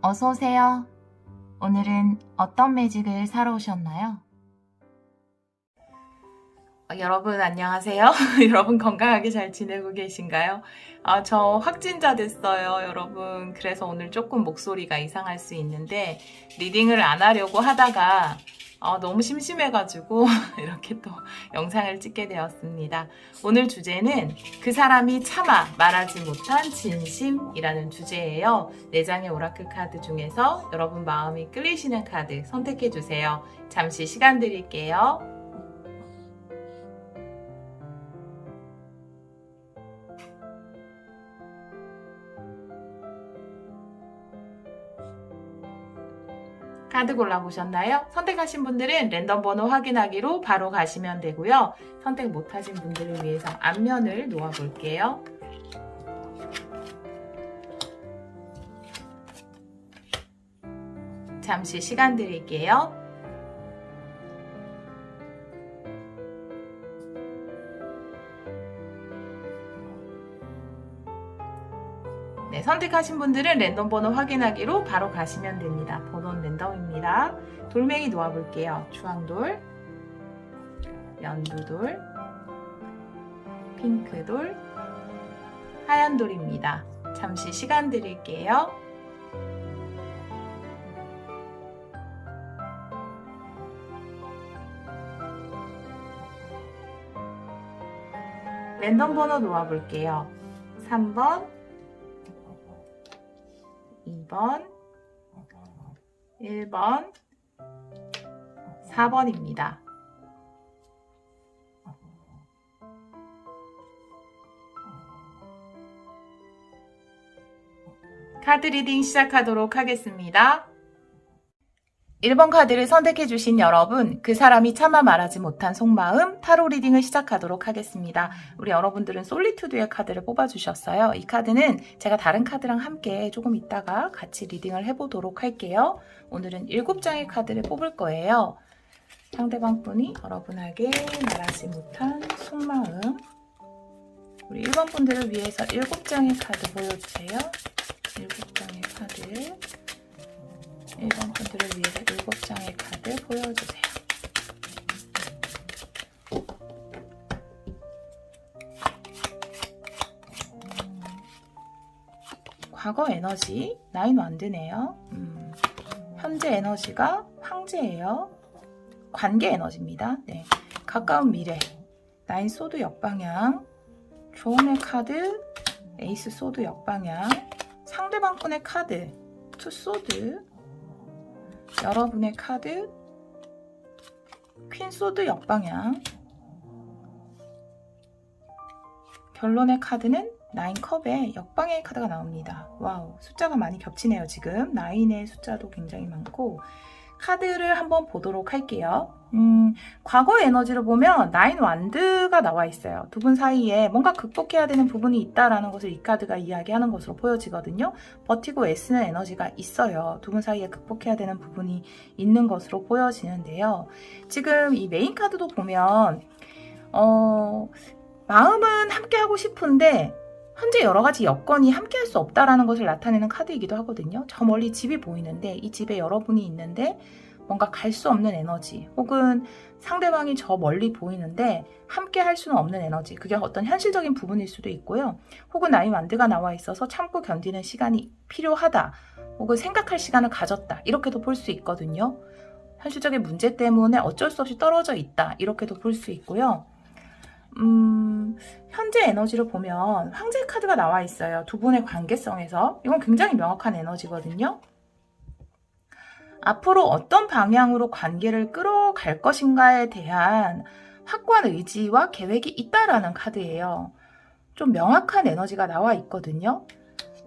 어서 오세요. 오늘은 어떤 매직을 사러 오셨나요? 여러분 안녕하세요. 여러분 건강하게 잘 지내고 계신가요? 저 확진자 됐어요, 여러분. 그래서 오늘 조금 목소리가 이상할 수 있는데 리딩을 안 하려고 하다가 너무 심심해가지고 이렇게 또 영상을 찍게 되었습니다. 오늘 주제는 그 사람이 차마 말하지 못한 진심이라는 주제예요. 4장의 오라클 카드 중에서 여러분 마음이 끌리시는 카드 선택해주세요. 잠시 시간 드릴게요. 카드 골라보셨나요? 선택하신 분들은 랜덤 번호 확인하기로 바로 가시면 되고요. 선택 못하신 분들을 위해서 앞면을 놓아볼게요. 잠시 시간 드릴게요. 네, 선택하신 분들은 랜덤 번호 확인하기로 바로 가시면 됩니다. 번호는 랜덤입니다. 돌멩이 놓아볼게요. 주황돌, 연두돌, 핑크돌, 하얀돌입니다. 잠시 시간 드릴게요. 랜덤 번호 놓아볼게요. 3번, 2번, 1번, 4번입니다. 카드 리딩 시작하도록 하겠습니다. 1번 카드를 선택해주신 여러분, 그 사람이 차마 말하지 못한 속마음 타로 리딩을 시작하도록 하겠습니다. 우리 여러분들은 솔리투드의 카드를 뽑아주셨어요. 이 카드는 제가 다른 카드랑 함께 조금 이따가 같이 리딩을 해보도록 할게요. 오늘은 7장의 카드를 뽑을 거예요. 상대방 분이 여러분에게 말하지 못한 속마음, 우리 1번 분들을 위해서 7장의 카드 보여주세요. 7장의 카드, 1번 분들을 위해서 7장의 카드 보여주세요. 과거 에너지, 9 완드네요. 현재 에너지가 황제예요. 관계 에너지입니다. 네. 가까운 미래, 9 소드 역방향, 조언의 카드, 에이스 소드 역방향, 상대방 분의 카드, 2 소드, 여러분의 카드, 퀸 소드 역방향, 결론의 카드는 9 컵의 역방향의 카드가 나옵니다. 와우, 숫자가 많이 겹치네요. 지금 9의 숫자도 굉장히 많고, 카드를 한번 보도록 할게요. 과거 에너지를 보면 9 완드가 나와 있어요. 두 분 사이에 뭔가 극복해야 되는 부분이 있다라는 것을 이 카드가 이야기하는 것으로 보여지거든요. 버티고 애쓰는 에너지가 있어요. 두 분 사이에 극복해야 되는 부분이 있는 것으로 보여지는데요. 지금 이 메인 카드도 보면 마음은 함께 하고 싶은데 현재 여러 가지 여건이 함께 할 수 없다라는 것을 나타내는 카드이기도 하거든요. 저 멀리 집이 보이는데 이 집에 여러분이 있는데 뭔가 갈 수 없는 에너지, 혹은 상대방이 저 멀리 보이는데 함께 할 수는 없는 에너지, 그게 어떤 현실적인 부분일 수도 있고요. 혹은 나이 완드가 나와 있어서 참고 견디는 시간이 필요하다, 혹은 생각할 시간을 가졌다, 이렇게도 볼 수 있거든요. 현실적인 문제 때문에 어쩔 수 없이 떨어져 있다, 이렇게도 볼 수 있고요. 현재 에너지를 보면 황제 카드가 나와 있어요. 두 분의 관계성에서. 이건 굉장히 명확한 에너지거든요. 앞으로 어떤 방향으로 관계를 끌어갈 것인가에 대한 확고한 의지와 계획이 있다라는 카드예요. 좀 명확한 에너지가 나와 있거든요.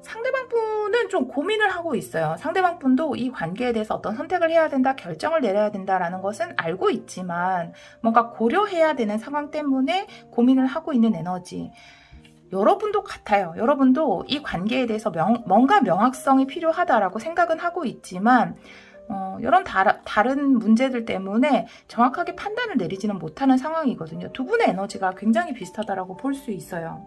상대방 분은 좀 고민을 하고 있어요. 상대방 분도 이 관계에 대해서 어떤 선택을 해야 된다, 결정을 내려야 된다라는 것은 알고 있지만 뭔가 고려해야 되는 상황 때문에 고민을 하고 있는 에너지. 여러분도 같아요. 여러분도 이 관계에 대해서 뭔가 명확성이 필요하다라고 생각은 하고 있지만 이런 다른 문제들 때문에 정확하게 판단을 내리지는 못하는 상황이거든요. 두 분의 에너지가 굉장히 비슷하다라고 볼 수 있어요.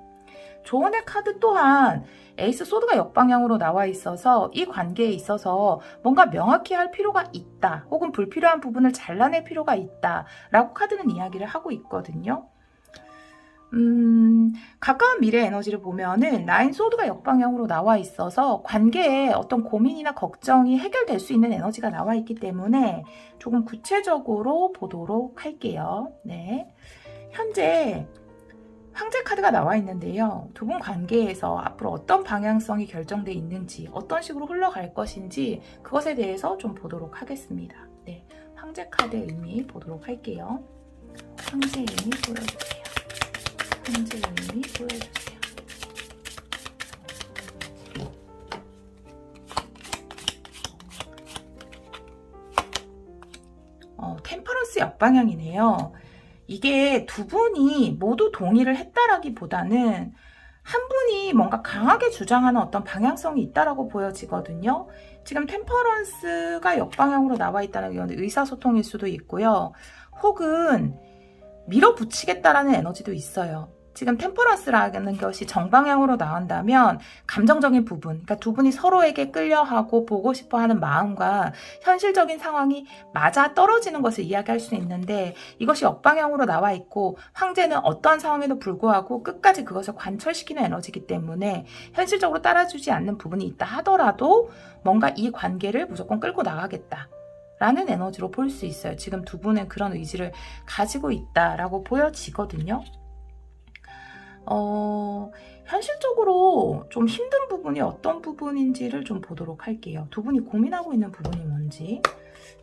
조언의 카드 또한 에이스 소드가 역방향으로 나와 있어서 이 관계에 있어서 뭔가 명확히 할 필요가 있다. 혹은 불필요한 부분을 잘라낼 필요가 있다. 라고 카드는 이야기를 하고 있거든요. 가까운 미래 에너지를 보면은 나인 소드가 역방향으로 나와 있어서 관계에 어떤 고민이나 걱정이 해결될 수 있는 에너지가 나와 있기 때문에 조금 구체적으로 보도록 할게요. 네. 현재 황제 카드가 나와 있는데요. 두 분 관계에서 앞으로 어떤 방향성이 결정돼 있는지, 어떤 식으로 흘러갈 것인지 그것에 대해서 좀 보도록 하겠습니다. 네. 황제 카드의 의미 보도록 할게요. 황제의 의미 보여주세요. 황제의 의미 보여주세요. 템퍼런스 역방향이네요. 이게 두 분이 모두 동의를 했다라기보다는 한 분이 뭔가 강하게 주장하는 어떤 방향성이 있다라고 보여지거든요. 지금 템퍼런스가 역방향으로 나와 있다는 건 의사소통일 수도 있고요. 혹은 밀어붙이겠다라는 에너지도 있어요. 지금 템퍼런스라는 것이 정방향으로 나온다면 감정적인 부분, 그러니까 두 분이 서로에게 끌려하고 보고 싶어하는 마음과 현실적인 상황이 맞아 떨어지는 것을 이야기할 수 있는데 이것이 역방향으로 나와 있고 황제는 어떠한 상황에도 불구하고 끝까지 그것을 관철시키는 에너지이기 때문에 현실적으로 따라주지 않는 부분이 있다 하더라도 뭔가 이 관계를 무조건 끌고 나가겠다. 라는 에너지로 볼 수 있어요. 지금 두 분은 그런 의지를 가지고 있다라고 보여지거든요. 현실적으로 좀 힘든 부분이 어떤 부분인지를 좀 보도록 할게요. 두 분이 고민하고 있는 부분이 뭔지,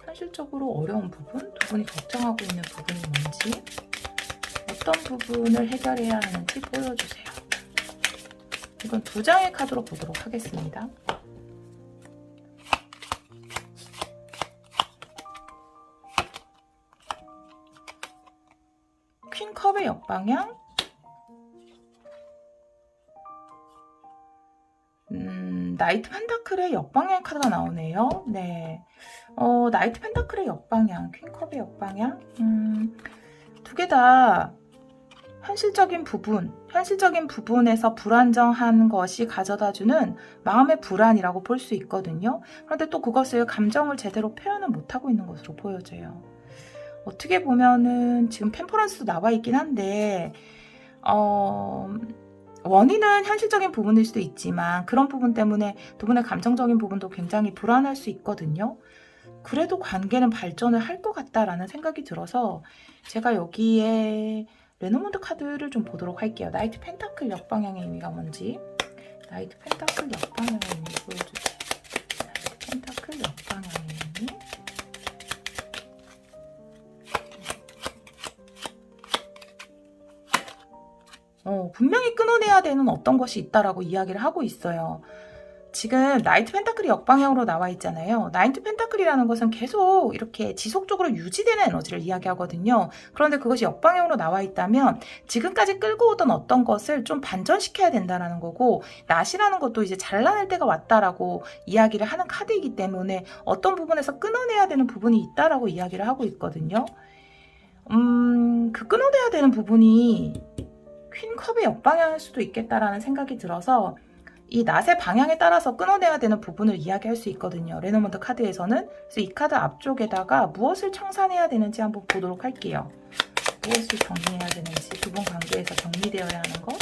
현실적으로 어려운 부분, 두 분이 걱정하고 있는 부분이 뭔지, 어떤 부분을 해결해야 하는지 보여주세요. 이건 두 장의 카드로 보도록 하겠습니다. 퀸컵의 역방향, 나이트 펜타클의 역방향 카드가 나오네요. 네, 나이트 펜타클의 역방향, 퀸컵의 역방향, 두 개 다 현실적인 부분에서 불안정한 것이 가져다주는 마음의 불안이라고 볼 수 있거든요. 그런데 또 그것을 감정을 제대로 표현을 못하고 있는 것으로 보여져요. 어떻게 보면은 지금 템퍼런스도 나와 있긴 한데 원인은 현실적인 부분일 수도 있지만 그런 부분 때문에 두 분의 감정적인 부분도 굉장히 불안할 수 있거든요. 그래도 관계는 발전을 할 것 같다라는 생각이 들어서 제가 여기에 레노몬드 카드를 좀 보도록 할게요. 나이트 펜타클 역방향의 의미가 뭔지. 나이트 펜타클 역방향의 의미 보여주세요. 나이트 펜타클 역방향의 의미. 분명히 끊어내야 되는 어떤 것이 있다라고 이야기를 하고 있어요. 지금 나이트 펜타클이 역방향으로 나와 있잖아요. 나이트 펜타클이라는 것은 계속 이렇게 지속적으로 유지되는 에너지를 이야기하거든요. 그런데 그것이 역방향으로 나와 있다면 지금까지 끌고 오던 어떤 것을 좀 반전시켜야 된다는 거고 낫이라는 것도 이제 잘라낼 때가 왔다라고 이야기를 하는 카드이기 때문에 어떤 부분에서 끊어내야 되는 부분이 있다라고 이야기를 하고 있거든요. 그 끊어내야 되는 부분이 퀸컵의 역방향일 수도 있겠다라는 생각이 들어서 이 낫의 방향에 따라서 끊어내야 되는 부분을 이야기할 수 있거든요. 레노먼드 카드에서는. 그래서 이 카드 앞쪽에다가 무엇을 청산해야 되는지 한번 보도록 할게요. 무엇을 정리해야 되는지, 두 분 관계에서 정리되어야 하는 것,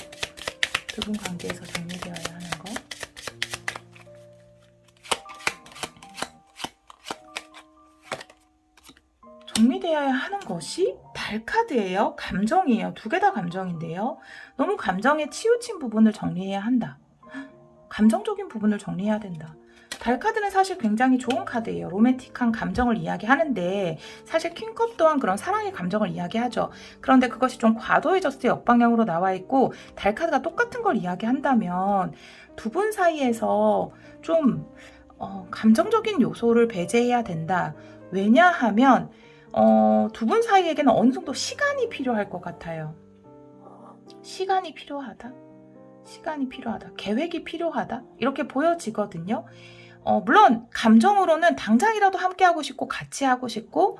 두 분 관계에서 정리되어야 하는 것. 정리되어야 하는 것이 달 카드예요. 감정이에요. 두 개 다 감정인데요. 너무 감정에 치우친 부분을 정리해야 한다. 감정적인 부분을 정리해야 된다. 달 카드는 사실 굉장히 좋은 카드예요. 로맨틱한 감정을 이야기하는데 사실 퀸컵 또한 그런 사랑의 감정을 이야기하죠. 그런데 그것이 좀 과도해졌을 때 역방향으로 나와 있고 달 카드가 똑같은 걸 이야기한다면 두 분 사이에서 좀 감정적인 요소를 배제해야 된다. 왜냐하면 두 분 사이에게는 어느 정도 시간이 필요할 것 같아요. 시간이 필요하다. 계획이 필요하다. 이렇게 보여지거든요. 물론 감정으로는 당장이라도 함께 하고 싶고 같이 하고 싶고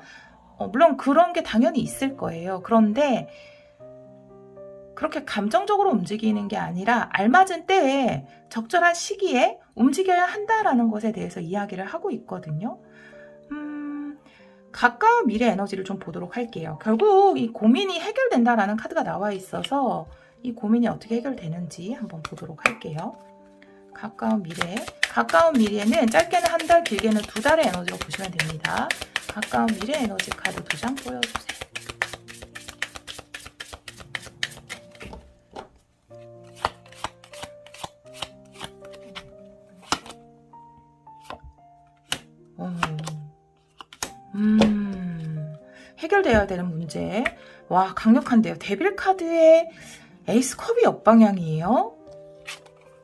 물론 그런 게 당연히 있을 거예요. 그런데 그렇게 감정적으로 움직이는 게 아니라 알맞은 때에 적절한 시기에 움직여야 한다라는 것에 대해서 이야기를 하고 있거든요. 가까운 미래 에너지를 좀 보도록 할게요. 결국 이 고민이 해결된다라는 카드가 나와 있어서 이 고민이 어떻게 해결되는지 한번 보도록 할게요. 가까운 미래는 짧게는 한 달, 길게는 2달의 에너지로 보시면 됩니다. 가까운 미래 에너지 카드 2장 보여주세요. 해결되어야 되는 문제. 와, 강력한데요. 데빌 카드에 에이스 컵이 역방향이에요.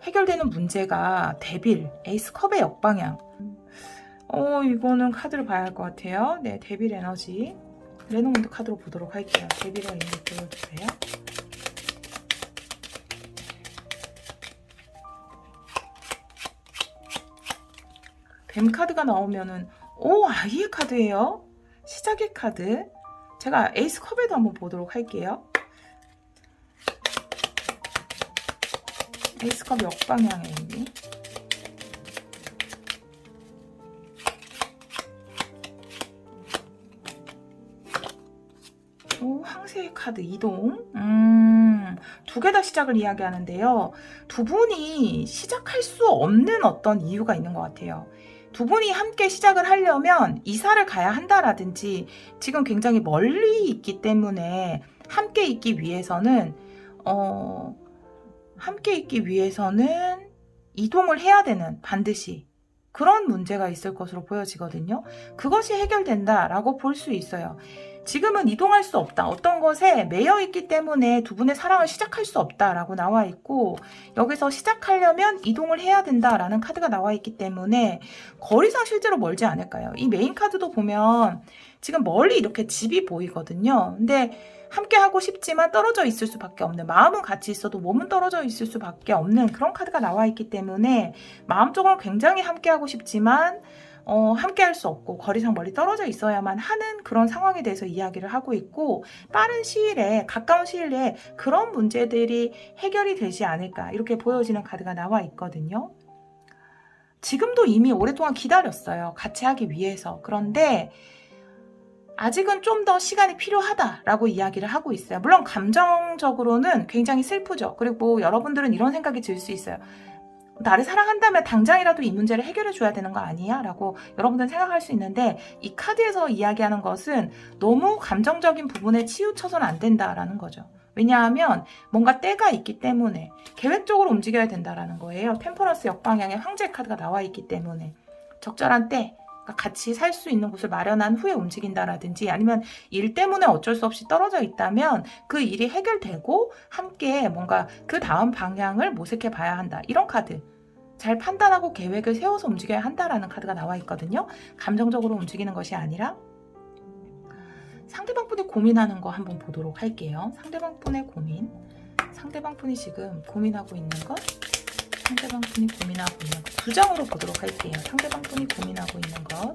해결되는 문제가 데빌, 에이스 컵의 역방향. 이거는 카드를 봐야 할 것 같아요. 네, 데빌 에너지. 레노몬드 카드로 보도록 할게요. 데빌의 의미 보여주세요. 뱀 카드가 나오면은 아이의 카드예요. 시작의 카드. 제가 에이스 컵에도 한번 보도록 할게요. 에이스 컵 역방향의 의미. 황새의 카드 이동. 두 개 다 시작을 이야기하는데요. 두 분이 시작할 수 없는 어떤 이유가 있는 것 같아요. 두 분이 함께 시작을 하려면 이사를 가야 한다라든지 지금 굉장히 멀리 있기 때문에 함께 있기 위해서는 이동을 해야 되는 반드시 그런 문제가 있을 것으로 보여지거든요. 그것이 해결된다라고 볼 수 있어요. 지금은 이동할 수 없다. 어떤 것에 매여 있기 때문에 두 분의 사랑을 시작할 수 없다라고 나와 있고 여기서 시작하려면 이동을 해야 된다라는 카드가 나와 있기 때문에 거리상 실제로 멀지 않을까요? 이 메인 카드도 보면 지금 멀리 이렇게 집이 보이거든요. 근데 함께 하고 싶지만 떨어져 있을 수밖에 없는, 마음은 같이 있어도 몸은 떨어져 있을 수밖에 없는 그런 카드가 나와 있기 때문에 마음적으로 굉장히 함께 하고 싶지만 함께 할 수 없고 거리상 멀리 떨어져 있어야만 하는 그런 상황에 대해서 이야기를 하고 있고 빠른 시일에, 가까운 시일 내에 그런 문제들이 해결이 되지 않을까 이렇게 보여지는 카드가 나와 있거든요. 지금도 이미 오랫동안 기다렸어요. 같이 하기 위해서. 그런데 아직은 좀 더 시간이 필요하다라고 이야기를 하고 있어요. 물론 감정적으로는 굉장히 슬프죠. 그리고 여러분들은 이런 생각이 들 수 있어요. 나를 사랑한다면 당장이라도 이 문제를 해결해 줘야 되는 거 아니야? 라고 여러분들은 생각할 수 있는데 이 카드에서 이야기하는 것은 너무 감정적인 부분에 치우쳐서는 안 된다라는 거죠. 왜냐하면 뭔가 때가 있기 때문에 계획적으로 움직여야 된다라는 거예요. 템퍼런스 역방향의 황제 카드가 나와 있기 때문에 적절한 때 같이 살 수 있는 곳을 마련한 후에 움직인다라든지 아니면 일 때문에 어쩔 수 없이 떨어져 있다면 그 일이 해결되고 함께 뭔가 그 다음 방향을 모색해 봐야 한다. 이런 카드. 잘 판단하고 계획을 세워서 움직여야 한다라는 카드가 나와 있거든요. 감정적으로 움직이는 것이 아니라 상대방 분이 고민하는 거 한번 보도록 할게요. 상대방 분의 고민. 상대방 분이 지금 고민하고 있는 것. 상대방 분이 고민하고 있는 것. 2장으로 보도록 할게요. 상대방 분이 고민하고 있는 것.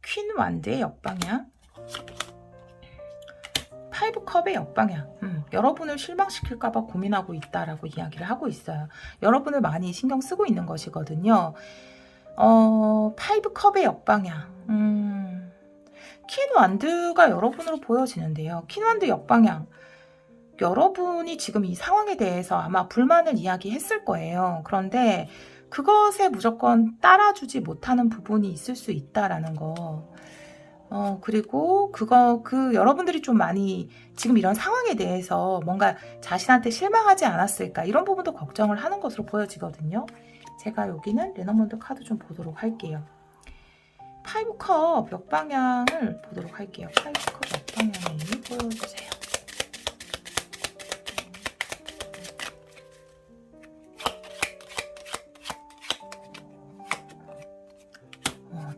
퀸 완드의 역방향. 5 컵의 역방향. 여러분을 실망시킬까봐 고민하고 있다라고 이야기를 하고 있어요. 여러분을 많이 신경 쓰고 있는 것이거든요. 5 컵의 역방향. 퀸완드가 여러분으로 보여지는데요. 퀸완드 역방향. 여러분이 지금 이 상황에 대해서 아마 불만을 이야기했을 거예요. 그런데 그것에 무조건 따라주지 못하는 부분이 있을 수 있다라는 거. 그리고 여러분들이 좀 많이 지금 이런 상황에 대해서 뭔가 자신한테 실망하지 않았을까 이런 부분도 걱정을 하는 것으로 보여지거든요. 제가 여기는 레너먼드 카드 좀 보도록 할게요. 5컵 역방향을 보도록 할게요. 5컵 역방향을 보여주세요.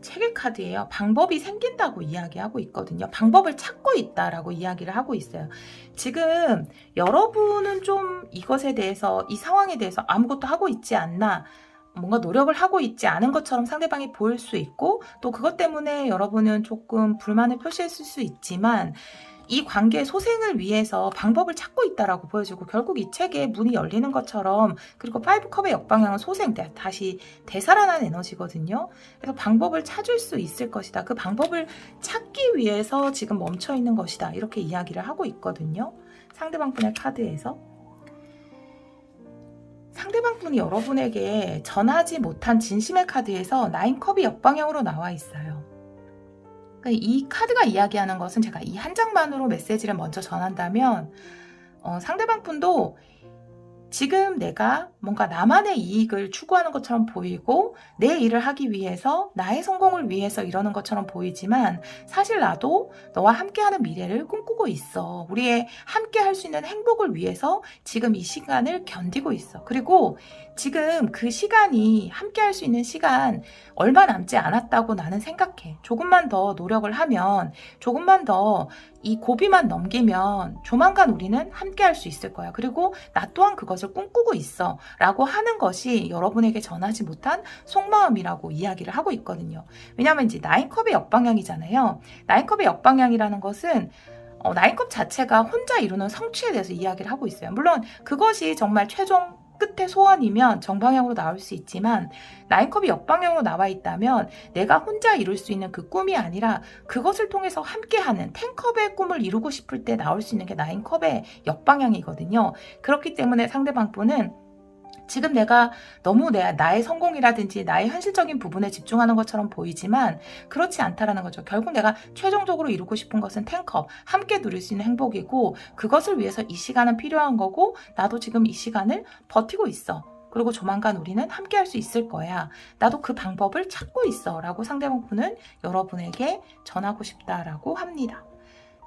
책의 카드예요. 방법이 생긴다고 이야기하고 있거든요. 방법을 찾고 있다라고 이야기를 하고 있어요. 지금 여러분은 좀 이것에 대해서, 이 상황에 대해서 아무것도 하고 있지 않나, 뭔가 노력을 하고 있지 않은 것처럼 상대방이 보일 수 있고, 또 그것 때문에 여러분은 조금 불만을 표시했을 수 있지만, 이 관계의 소생을 위해서 방법을 찾고 있다라고 보여주고, 결국 이 책에 문이 열리는 것처럼, 그리고 5컵의 역방향은 소생, 다시 되살아난 에너지거든요. 그래서 방법을 찾을 수 있을 것이다. 그 방법을 찾기 위해서 지금 멈춰 있는 것이다. 이렇게 이야기를 하고 있거든요. 상대방 분의 카드에서. 상대방 분이 여러분에게 전하지 못한 진심의 카드에서 9컵이 역방향으로 나와 있어요. 이 카드가 이야기하는 것은, 제가 이 한 장만으로 메시지를 먼저 전한다면, 상대방 분도 지금 내가 뭔가 나만의 이익을 추구하는 것처럼 보이고, 내 일을 하기 위해서, 나의 성공을 위해서 이러는 것처럼 보이지만, 사실 나도 너와 함께하는 미래를 꿈꾸고 있어. 우리의 함께 할 수 있는 행복을 위해서 지금 이 시간을 견디고 있어. 그리고 지금 그 시간이, 함께 할 수 있는 시간 얼마 남지 않았다고 나는 생각해. 조금만 더 노력을 하면, 조금만 더 이 고비만 넘기면 조만간 우리는 함께 할 수 있을 거야. 그리고 나 또한 그것을 꿈꾸고 있어. 라고 하는 것이 여러분에게 전하지 못한 속마음이라고 이야기를 하고 있거든요. 왜냐하면 이제 9컵의 역방향이잖아요. 9컵의 역방향이라는 것은 9컵 자체가 혼자 이루는 성취에 대해서 이야기를 하고 있어요. 물론 그것이 정말 최종 끝의 소원이면 정방향으로 나올 수 있지만, 9컵이 역방향으로 나와 있다면 내가 혼자 이룰 수 있는 그 꿈이 아니라 그것을 통해서 함께하는 10컵의 꿈을 이루고 싶을 때 나올 수 있는 게 9컵의 역방향이거든요. 그렇기 때문에 상대방 분은 지금 내가 너무 나의 성공이라든지 나의 현실적인 부분에 집중하는 것처럼 보이지만 그렇지 않다라는 거죠. 결국 내가 최종적으로 이루고 싶은 것은 10컵, 함께 누릴 수 있는 행복이고, 그것을 위해서 이 시간은 필요한 거고, 나도 지금 이 시간을 버티고 있어. 그리고 조만간 우리는 함께 할 수 있을 거야. 나도 그 방법을 찾고 있어. 라고 상대방 분은 여러분에게 전하고 싶다라고 합니다.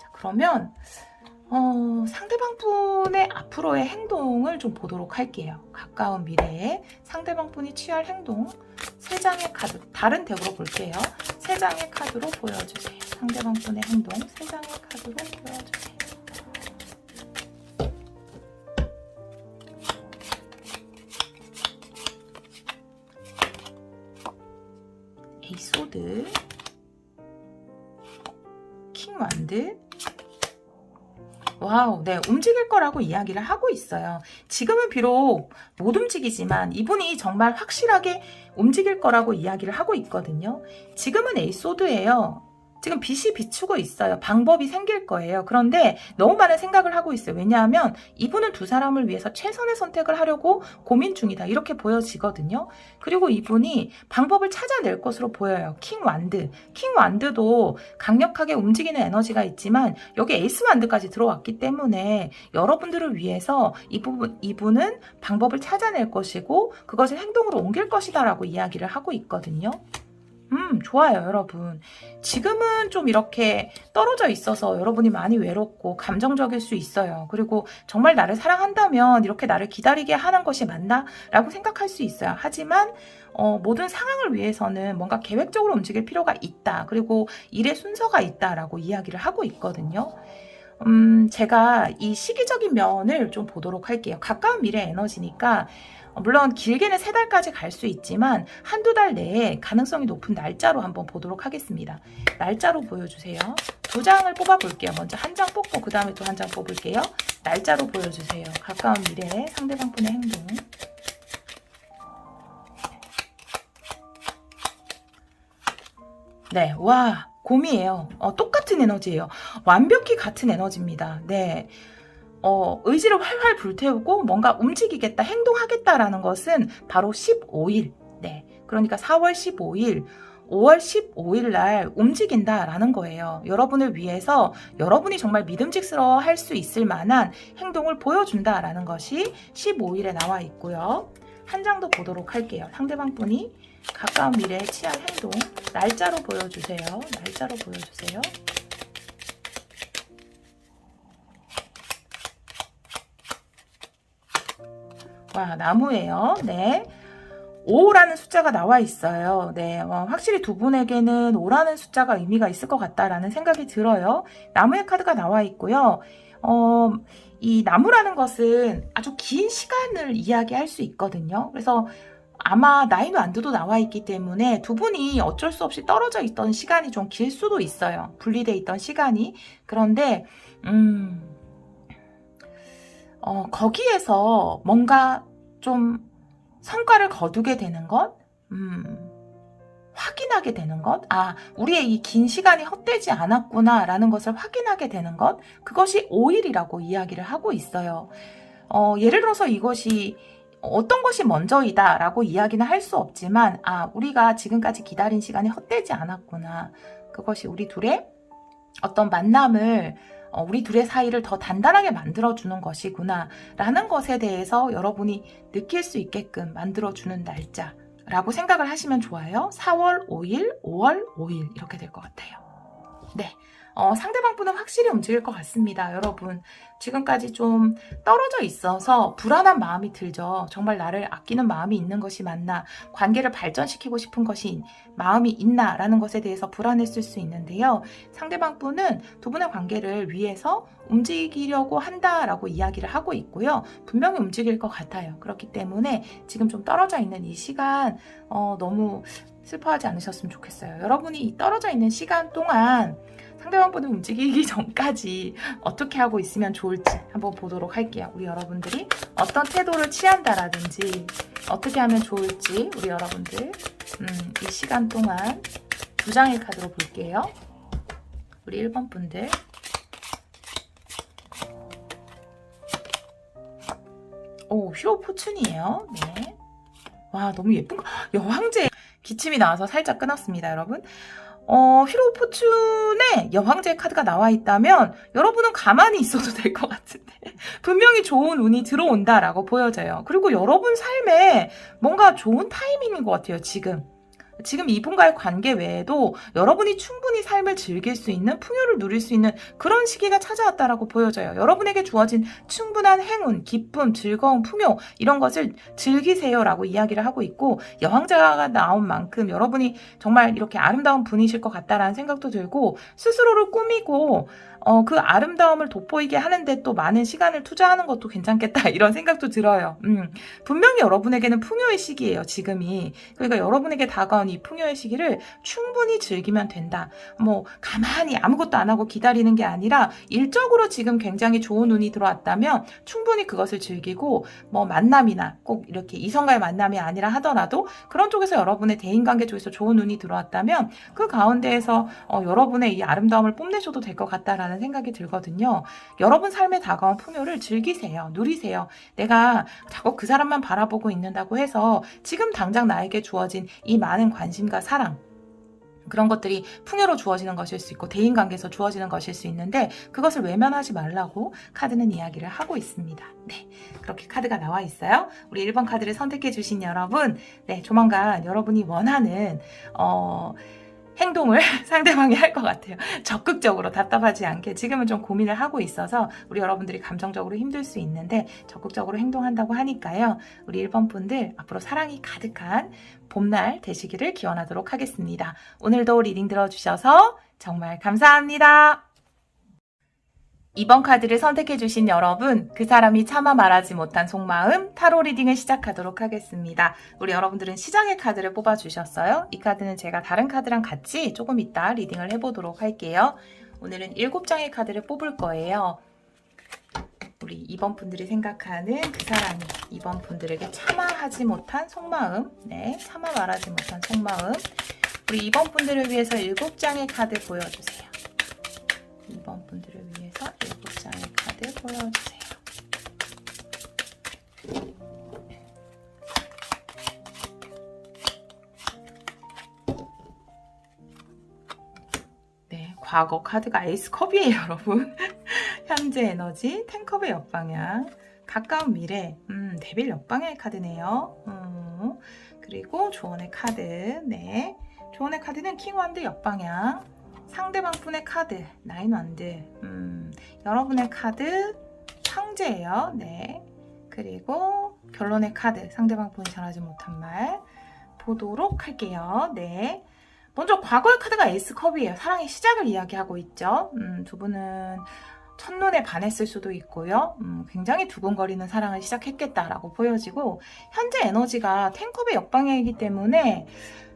자, 그러면 상대방 분의 앞으로의 행동을 좀 보도록 할게요. 가까운 미래에 상대방 분이 취할 행동, 3장의 카드, 다른 덱으로 볼게요. 3장의 카드로 보여주세요. 상대방 분의 행동, 3장의 카드로 보여주세요. 에이스 소드, 킹 완드, 와우, 네, 움직일 거라고 이야기를 하고 있어요. 지금은 비록 못 움직이지만 이분이 정말 확실하게 움직일 거라고 이야기를 하고 있거든요. 지금은 에이스 소드예요. 지금 빛이 비추고 있어요. 방법이 생길 거예요. 그런데 너무 많은 생각을 하고 있어요. 왜냐하면 이분은 두 사람을 위해서 최선의 선택을 하려고 고민 중이다. 이렇게 보여지거든요. 그리고 이분이 방법을 찾아낼 것으로 보여요. 킹 완드. 킹 완드도 강력하게 움직이는 에너지가 있지만 여기 에이스 완드까지 들어왔기 때문에 여러분들을 위해서 이분은 방법을 찾아낼 것이고 그것을 행동으로 옮길 것이다 라고 이야기를 하고 있거든요. 좋아요, 여러분. 지금은 좀 이렇게 떨어져 있어서 여러분이 많이 외롭고 감정적일 수 있어요. 그리고 정말 나를 사랑한다면 이렇게 나를 기다리게 하는 것이 맞나? 라고 생각할 수 있어요. 하지만 모든 상황을 위해서는 뭔가 계획적으로 움직일 필요가 있다. 그리고 일의 순서가 있다라고 이야기를 하고 있거든요. 제가 이 시기적인 면을 좀 보도록 할게요. 가까운 미래 에너지니까 물론 길게는 3달까지 갈 수 있지만 한두 달 내에 가능성이 높은 날짜로 한번 보도록 하겠습니다. 날짜로 보여주세요. 2장을 뽑아볼게요. 먼저 한 장 뽑고 그 다음에 또 한 장 뽑을게요. 날짜로 보여주세요. 가까운 미래에 상대방 분의 행동. 네, 와, 곰이에요. 똑같은 에너지예요. 완벽히 같은 에너지입니다. 네. 의지를 활활 불태우고 뭔가 움직이겠다, 행동하겠다라는 것은 바로 15일. 네. 그러니까 4월 15일, 5월 15일 날 움직인다라는 거예요. 여러분을 위해서 여러분이 정말 믿음직스러워 할 수 있을 만한 행동을 보여준다라는 것이 15일에 나와 있고요. 한 장 더 보도록 할게요. 상대방 분이 가까운 미래에 취할 행동, 날짜로 보여주세요. 날짜로 보여주세요. 와, 나무예요. 네. 5라는 숫자가 나와 있어요. 네, 확실히 두 분에게는 5라는 숫자가 의미가 있을 것 같다라는 생각이 들어요. 나무의 카드가 나와 있고요. 이 나무라는 것은 아주 긴 시간을 이야기할 수 있거든요. 그래서 아마 나인 완드도 나와 있기 때문에 두 분이 어쩔 수 없이 떨어져 있던 시간이 좀 길 수도 있어요. 분리돼 있던 시간이. 그런데 거기에서 뭔가 좀 성과를 거두게 되는 것, 확인하게 되는 것, 우리의 이 긴 시간이 헛되지 않았구나 라는 것을 확인하게 되는 것, 그것이 5일이라고 이야기를 하고 있어요. 예를 들어서 이것이 어떤 것이 먼저이다 라고 이야기는 할 수 없지만 우리가 지금까지 기다린 시간이 헛되지 않았구나. 그것이 우리 둘의 어떤 만남을 우리 둘의 사이를 더 단단하게 만들어주는 것이구나 라는 것에 대해서 여러분이 느낄 수 있게끔 만들어주는 날짜라고 생각을 하시면 좋아요. 4월 5일, 5월 5일 이렇게 될 것 같아요. 네. 상대방 분은 확실히 움직일 것 같습니다. 여러분 지금까지 좀 떨어져 있어서 불안한 마음이 들죠. 정말 나를 아끼는 마음이 있는 것이 맞나, 관계를 발전시키고 싶은 것이 마음이 있나 라는 것에 대해서 불안했을 수 있는데요. 상대방 분은 두 분의 관계를 위해서 움직이려고 한다라고 이야기를 하고 있고요. 분명히 움직일 것 같아요. 그렇기 때문에 지금 좀 떨어져 있는 이 시간 너무 슬퍼하지 않으셨으면 좋겠어요. 여러분이 이 떨어져 있는 시간 동안 상대방분이 움직이기 전까지 어떻게 하고 있으면 좋을지 한번 보도록 할게요. 우리 여러분들이 어떤 태도를 취한다라든지 어떻게 하면 좋을지 우리 여러분들 이 시간 동안 두 장의 카드로 볼게요. 우리 1번 분들 휘로 포춘이에요. 네. 와 너무 예쁜 거. 여황제 기침이 나와서 살짝 끊었습니다. 여러분 휘로 포춘에 여황제 카드가 나와 있다면 여러분은 가만히 있어도 될 것 같은데 분명히 좋은 운이 들어온다라고 보여져요. 그리고 여러분 삶에 뭔가 좋은 타이밍인 것 같아요. 지금 이분과의 관계 외에도 여러분이 충분히 삶을 즐길 수 있는, 풍요를 누릴 수 있는 그런 시기가 찾아왔다라고 보여져요. 여러분에게 주어진 충분한 행운, 기쁨, 즐거움, 풍요 이런 것을 즐기세요라고 이야기를 하고 있고, 여왕자가 나온 만큼 여러분이 정말 이렇게 아름다운 분이실 것 같다라는 생각도 들고, 스스로를 꾸미고 그 아름다움을 돋보이게 하는데 또 많은 시간을 투자하는 것도 괜찮겠다 이런 생각도 들어요. 분명히 여러분에게는 풍요의 시기예요. 지금이. 그러니까 여러분에게 다가온 이 풍요의 시기를 충분히 즐기면 된다. 뭐 가만히 아무것도 안 하고 기다리는 게 아니라 일적으로 지금 굉장히 좋은 운이 들어왔다면 충분히 그것을 즐기고, 뭐 만남이나 꼭 이렇게 이성과의 만남이 아니라 하더라도 그런 쪽에서 여러분의 대인관계 쪽에서 좋은 운이 들어왔다면 그 가운데에서 여러분의 이 아름다움을 뽐내셔도 될 것 같다라는 생각이 들거든요. 여러분 삶에 다가온 풍요를 즐기세요. 누리세요. 내가 자꾸 그 사람만 바라보고 있는다고 해서 지금 당장 나에게 주어진 이 많은 관심과 사랑, 그런 것들이 풍요로 주어지는 것일 수 있고 대인관계에서 주어지는 것일 수 있는데 그것을 외면하지 말라고 카드는 이야기를 하고 있습니다. 네, 그렇게 카드가 나와 있어요. 우리 1번 카드를 선택해 주신 여러분, 네, 조만간 여러분이 원하는 행동을 상대방이 할 것 같아요. 적극적으로, 답답하지 않게. 지금은 좀 고민을 하고 있어서 우리 여러분들이 감정적으로 힘들 수 있는데 적극적으로 행동한다고 하니까요. 우리 1번 분들 앞으로 사랑이 가득한 봄날 되시기를 기원하도록 하겠습니다. 오늘도 리딩 들어주셔서 정말 감사합니다. 2번 카드를 선택해주신 여러분, 그 사람이 차마 말하지 못한 속마음 타로 리딩을 시작하도록 하겠습니다. 우리 여러분들은 시작의 카드를 뽑아주셨어요. 이 카드는 제가 다른 카드랑 같이 조금 이따 리딩을 해보도록 할게요. 오늘은 7장의 카드를 뽑을 거예요. 우리 2번 분들이 생각하는 그 사람이 2번 분들에게 차마 하지 못한 속마음, 네, 차마 말하지 못한 속마음. 우리 2번 분들을 위해서 7장의 카드 보여주세요. 2번 분들을 위해서 7장의 카드 보여주세요. 네, 과거 카드가 에이스 컵이에요, 여러분. 현재 에너지, 10컵의 역방향, 가까운 미래, 데빌 역방향의 카드네요. 그리고 조언의 카드, 네, 조언의 카드는 킹 완드 역방향, 상대방 분의 카드, 나인 완드, 여러분의 카드, 황제예요. 네. 그리고 결론의 카드, 상대방 분이 전하지 못한 말 보도록 할게요. 네. 먼저 과거의 카드가 에이스컵이에요. 사랑의 시작을 이야기하고 있죠. 두 분은 첫눈에 반했을 수도 있고요. 굉장히 두근거리는 사랑을 시작했겠다라고 보여지고, 현재 에너지가 10컵의 역방향이기 때문에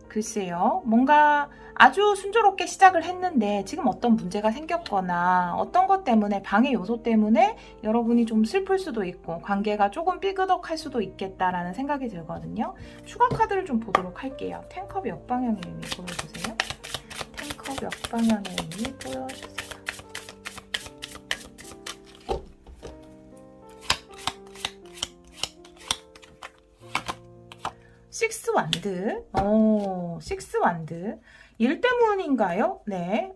글쎄요, 뭔가 아주 순조롭게 시작을 했는데 지금 어떤 문제가 생겼거나 어떤 것 때문에, 방해 요소 때문에 여러분이 좀 슬플 수도 있고 관계가 조금 삐그덕할 수도 있겠다라는 생각이 들거든요. 추가 카드를 좀 보도록 할게요. 10컵 역방향의 의미 보여주세요. 10컵 역방향의 의미 보여주세요. 식스 완드. 식스 완드. 일 때문인가요? 네.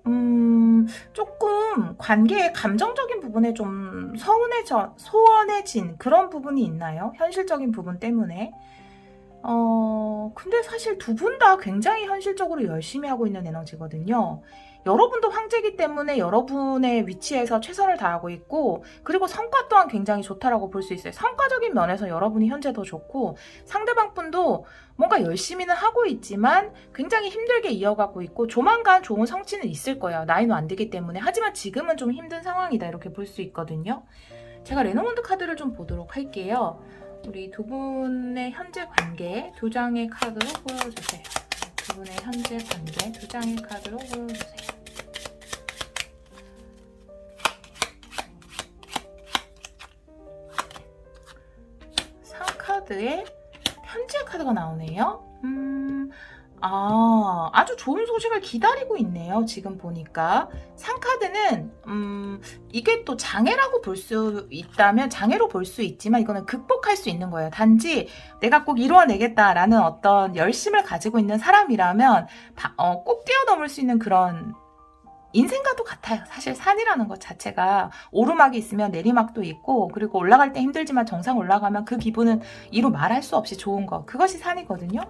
조금 관계의 감정적인 부분에 좀 소원해진 그런 부분이 있나요? 현실적인 부분 때문에. 근데 사실 두 분 다 굉장히 현실적으로 열심히 하고 있는 에너지거든요. 여러분도 황제이기 때문에 여러분의 위치에서 최선을 다하고 있고, 그리고 성과 또한 굉장히 좋다라고 볼 수 있어요. 성과적인 면에서 여러분이 현재 더 좋고, 상대방 분도 뭔가 열심히는 하고 있지만 굉장히 힘들게 이어가고 있고, 조만간 좋은 성취는 있을 거예요. 나이는 안 되기 때문에. 하지만 지금은 좀 힘든 상황이다, 이렇게 볼 수 있거든요. 제가 레노몬드 카드를 좀 보도록 할게요. 우리 두 분의 현재 관계 2장의 카드로 보여주세요. 두 분의 현재 관계 2장의 카드로 보여주세요. 상카드에 편지의 카드가 나오네요. 아주 좋은 소식을 기다리고 있네요. 지금 보니까 상카드는 이게 또 장애라고 볼 수 있다면 장애로 볼 수 있지만 이거는 극복할 수 있는 거예요. 단지 내가 꼭 이루어내겠다라는 어떤 열심을 가지고 있는 사람이라면 꼭 뛰어넘을 수 있는 그런 인생과도 같아요. 사실 산이라는 것 자체가 오르막이 있으면 내리막도 있고, 그리고 올라갈 때 힘들지만 정상 올라가면 그 기분은 이루 말할 수 없이 좋은 것, 그것이 산이거든요.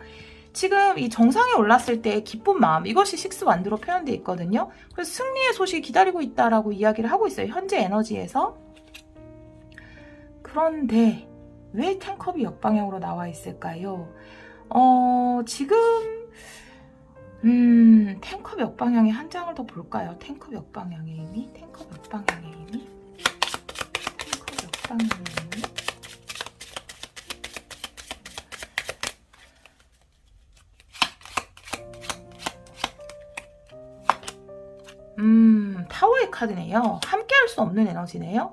지금 이 정상에 올랐을 때의 기쁜 마음, 이것이 식스 완드로 표현되어 있거든요. 그래서 승리의 소식이 기다리고 있다라고 이야기를 하고 있어요. 현재 에너지에서. 그런데 왜 10컵이 역방향으로 나와 있을까요? 지금 10컵 역방향의 한 장을 더 볼까요? 10컵 역방향의 의미? 10컵 역방향의 의미? 10컵 역방향의 의미? 타워의 카드네요. 함께 할 수 없는 에너지네요.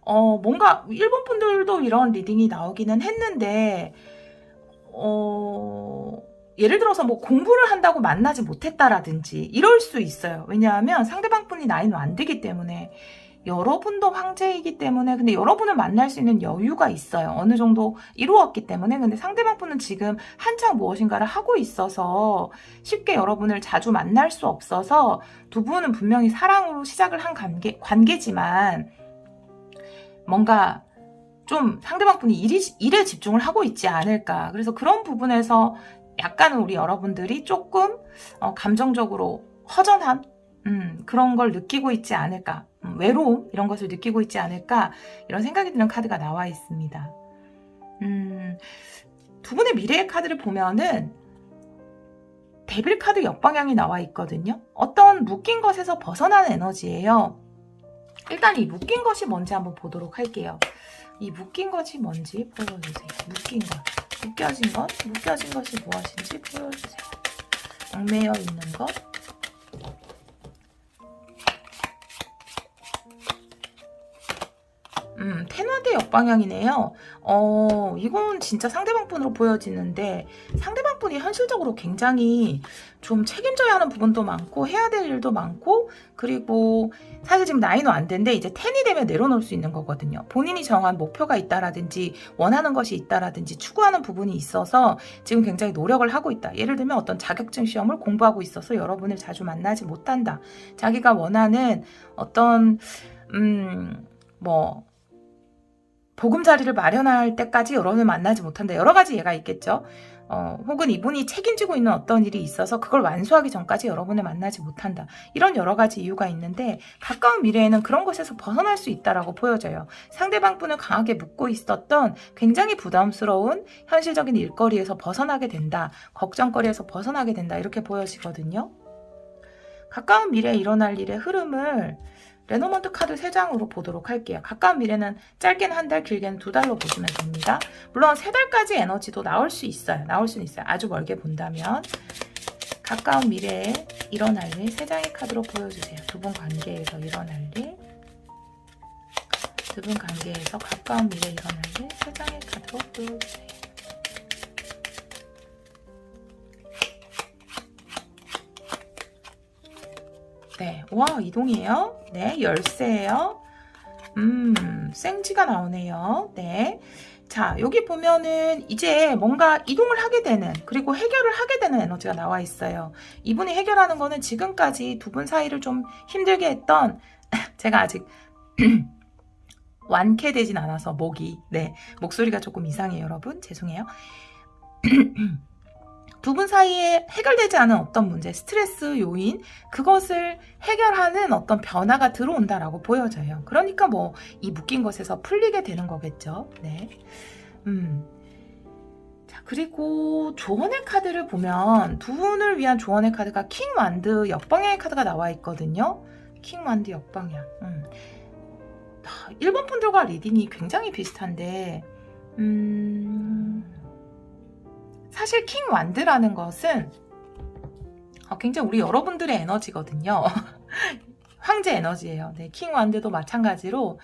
뭔가 일본 분들도 이런 리딩이 나오기는 했는데, 예를 들어서 뭐 공부를 한다고 만나지 못했다라든지 이럴 수 있어요. 왜냐하면 상대방 분이 나이는 안 되기 때문에, 여러분도 황제이기 때문에, 근데 여러분을 만날 수 있는 여유가 있어요. 어느 정도 이루었기 때문에. 근데 상대방 분은 지금 한창 무엇인가를 하고 있어서 쉽게 여러분을 자주 만날 수 없어서, 두 분은 분명히 사랑으로 시작을 한 관계지만 뭔가 좀 상대방 분이 일에 집중을 하고 있지 않을까. 그래서 그런 부분에서 약간은 우리 여러분들이 조금 감정적으로 허전함, 그런 걸 느끼고 있지 않을까. 외로움, 이런 것을 느끼고 있지 않을까. 이런 생각이 드는 카드가 나와 있습니다. 두 분의 미래의 카드를 보면은 데빌 카드 역방향이 나와 있거든요. 어떤 묶인 것에서 벗어나는 에너지예요. 일단 이 묶인 것이 뭔지 한번 보도록 할게요. 이 묶인 것이 뭔지 보여주세요. 묶인 것. 묶여진 것이 무엇인지 보여주세요. 얽매여 있는 것. 테너드 역방향이네요. 이건 진짜 상대방 분으로 보여지는데, 상대방 분이 현실적으로 굉장히 좀 책임져야 하는 부분도 많고 해야 될 일도 많고, 그리고 사실 지금 나이는 안 된데 이제 10이 되면 내려놓을 수 있는 거거든요. 본인이 정한 목표가 있다라든지 원하는 것이 있다라든지 추구하는 부분이 있어서 지금 굉장히 노력을 하고 있다. 예를 들면 어떤 자격증 시험을 공부하고 있어서 여러분을 자주 만나지 못한다. 자기가 원하는 어떤 보금자리를 마련할 때까지 여러분을 만나지 못한다. 여러 가지 예가 있겠죠. 혹은 이분이 책임지고 있는 어떤 일이 있어서 그걸 완수하기 전까지 여러분을 만나지 못한다. 이런 여러 가지 이유가 있는데, 가까운 미래에는 그런 것에서 벗어날 수 있다라고 보여져요. 상대방 분을 강하게 묶고 있었던 굉장히 부담스러운 현실적인 일거리에서 벗어나게 된다. 걱정거리에서 벗어나게 된다. 이렇게 보여지거든요. 가까운 미래에 일어날 일의 흐름을 레노먼트 카드 3장으로 보도록 할게요. 가까운 미래는 짧게는 한 달, 길게는 2달로 보시면 됩니다. 물론 3달까지 에너지도 나올 수 있어요. 나올 수는 있어요. 아주 멀게 본다면. 가까운 미래에 일어날 일 3장의 카드로 보여주세요. 두 분 관계에서 일어날 일, 두 분 관계에서 가까운 미래에 일어날 일 3장의 카드로 보여주세요. 네, 와, 이동이에요. 네, 열쇠예요. 생지가 나오네요. 네. 자, 여기 보면은 이제 뭔가 이동을 하게 되는, 그리고 해결을 하게 되는 에너지가 나와 있어요. 이분이 해결하는 거는 지금까지 두 분 사이를 좀 힘들게 했던, 제가 아직 완쾌되진 않아서 목이, 네, 목소리가 조금 이상해요, 여러분. 죄송해요. 두 분 사이에 해결되지 않은 어떤 문제, 스트레스 요인, 그것을 해결하는 어떤 변화가 들어온다라고 보여져요. 그러니까 뭐 이 묶인 것에서 풀리게 되는 거겠죠. 네. 자, 그리고 조언의 카드를 보면 두 분을 위한 조언의 카드가 킹 완드 역방향의 카드가 나와 있거든요. 킹 완드 역방향. 1번 분들과 리딩이 굉장히 비슷한데 사실 킹 완드라는 것은 굉장히 우리 여러분들의 에너지거든요. 황제 에너지예요. 네, 킹 완드도 마찬가지로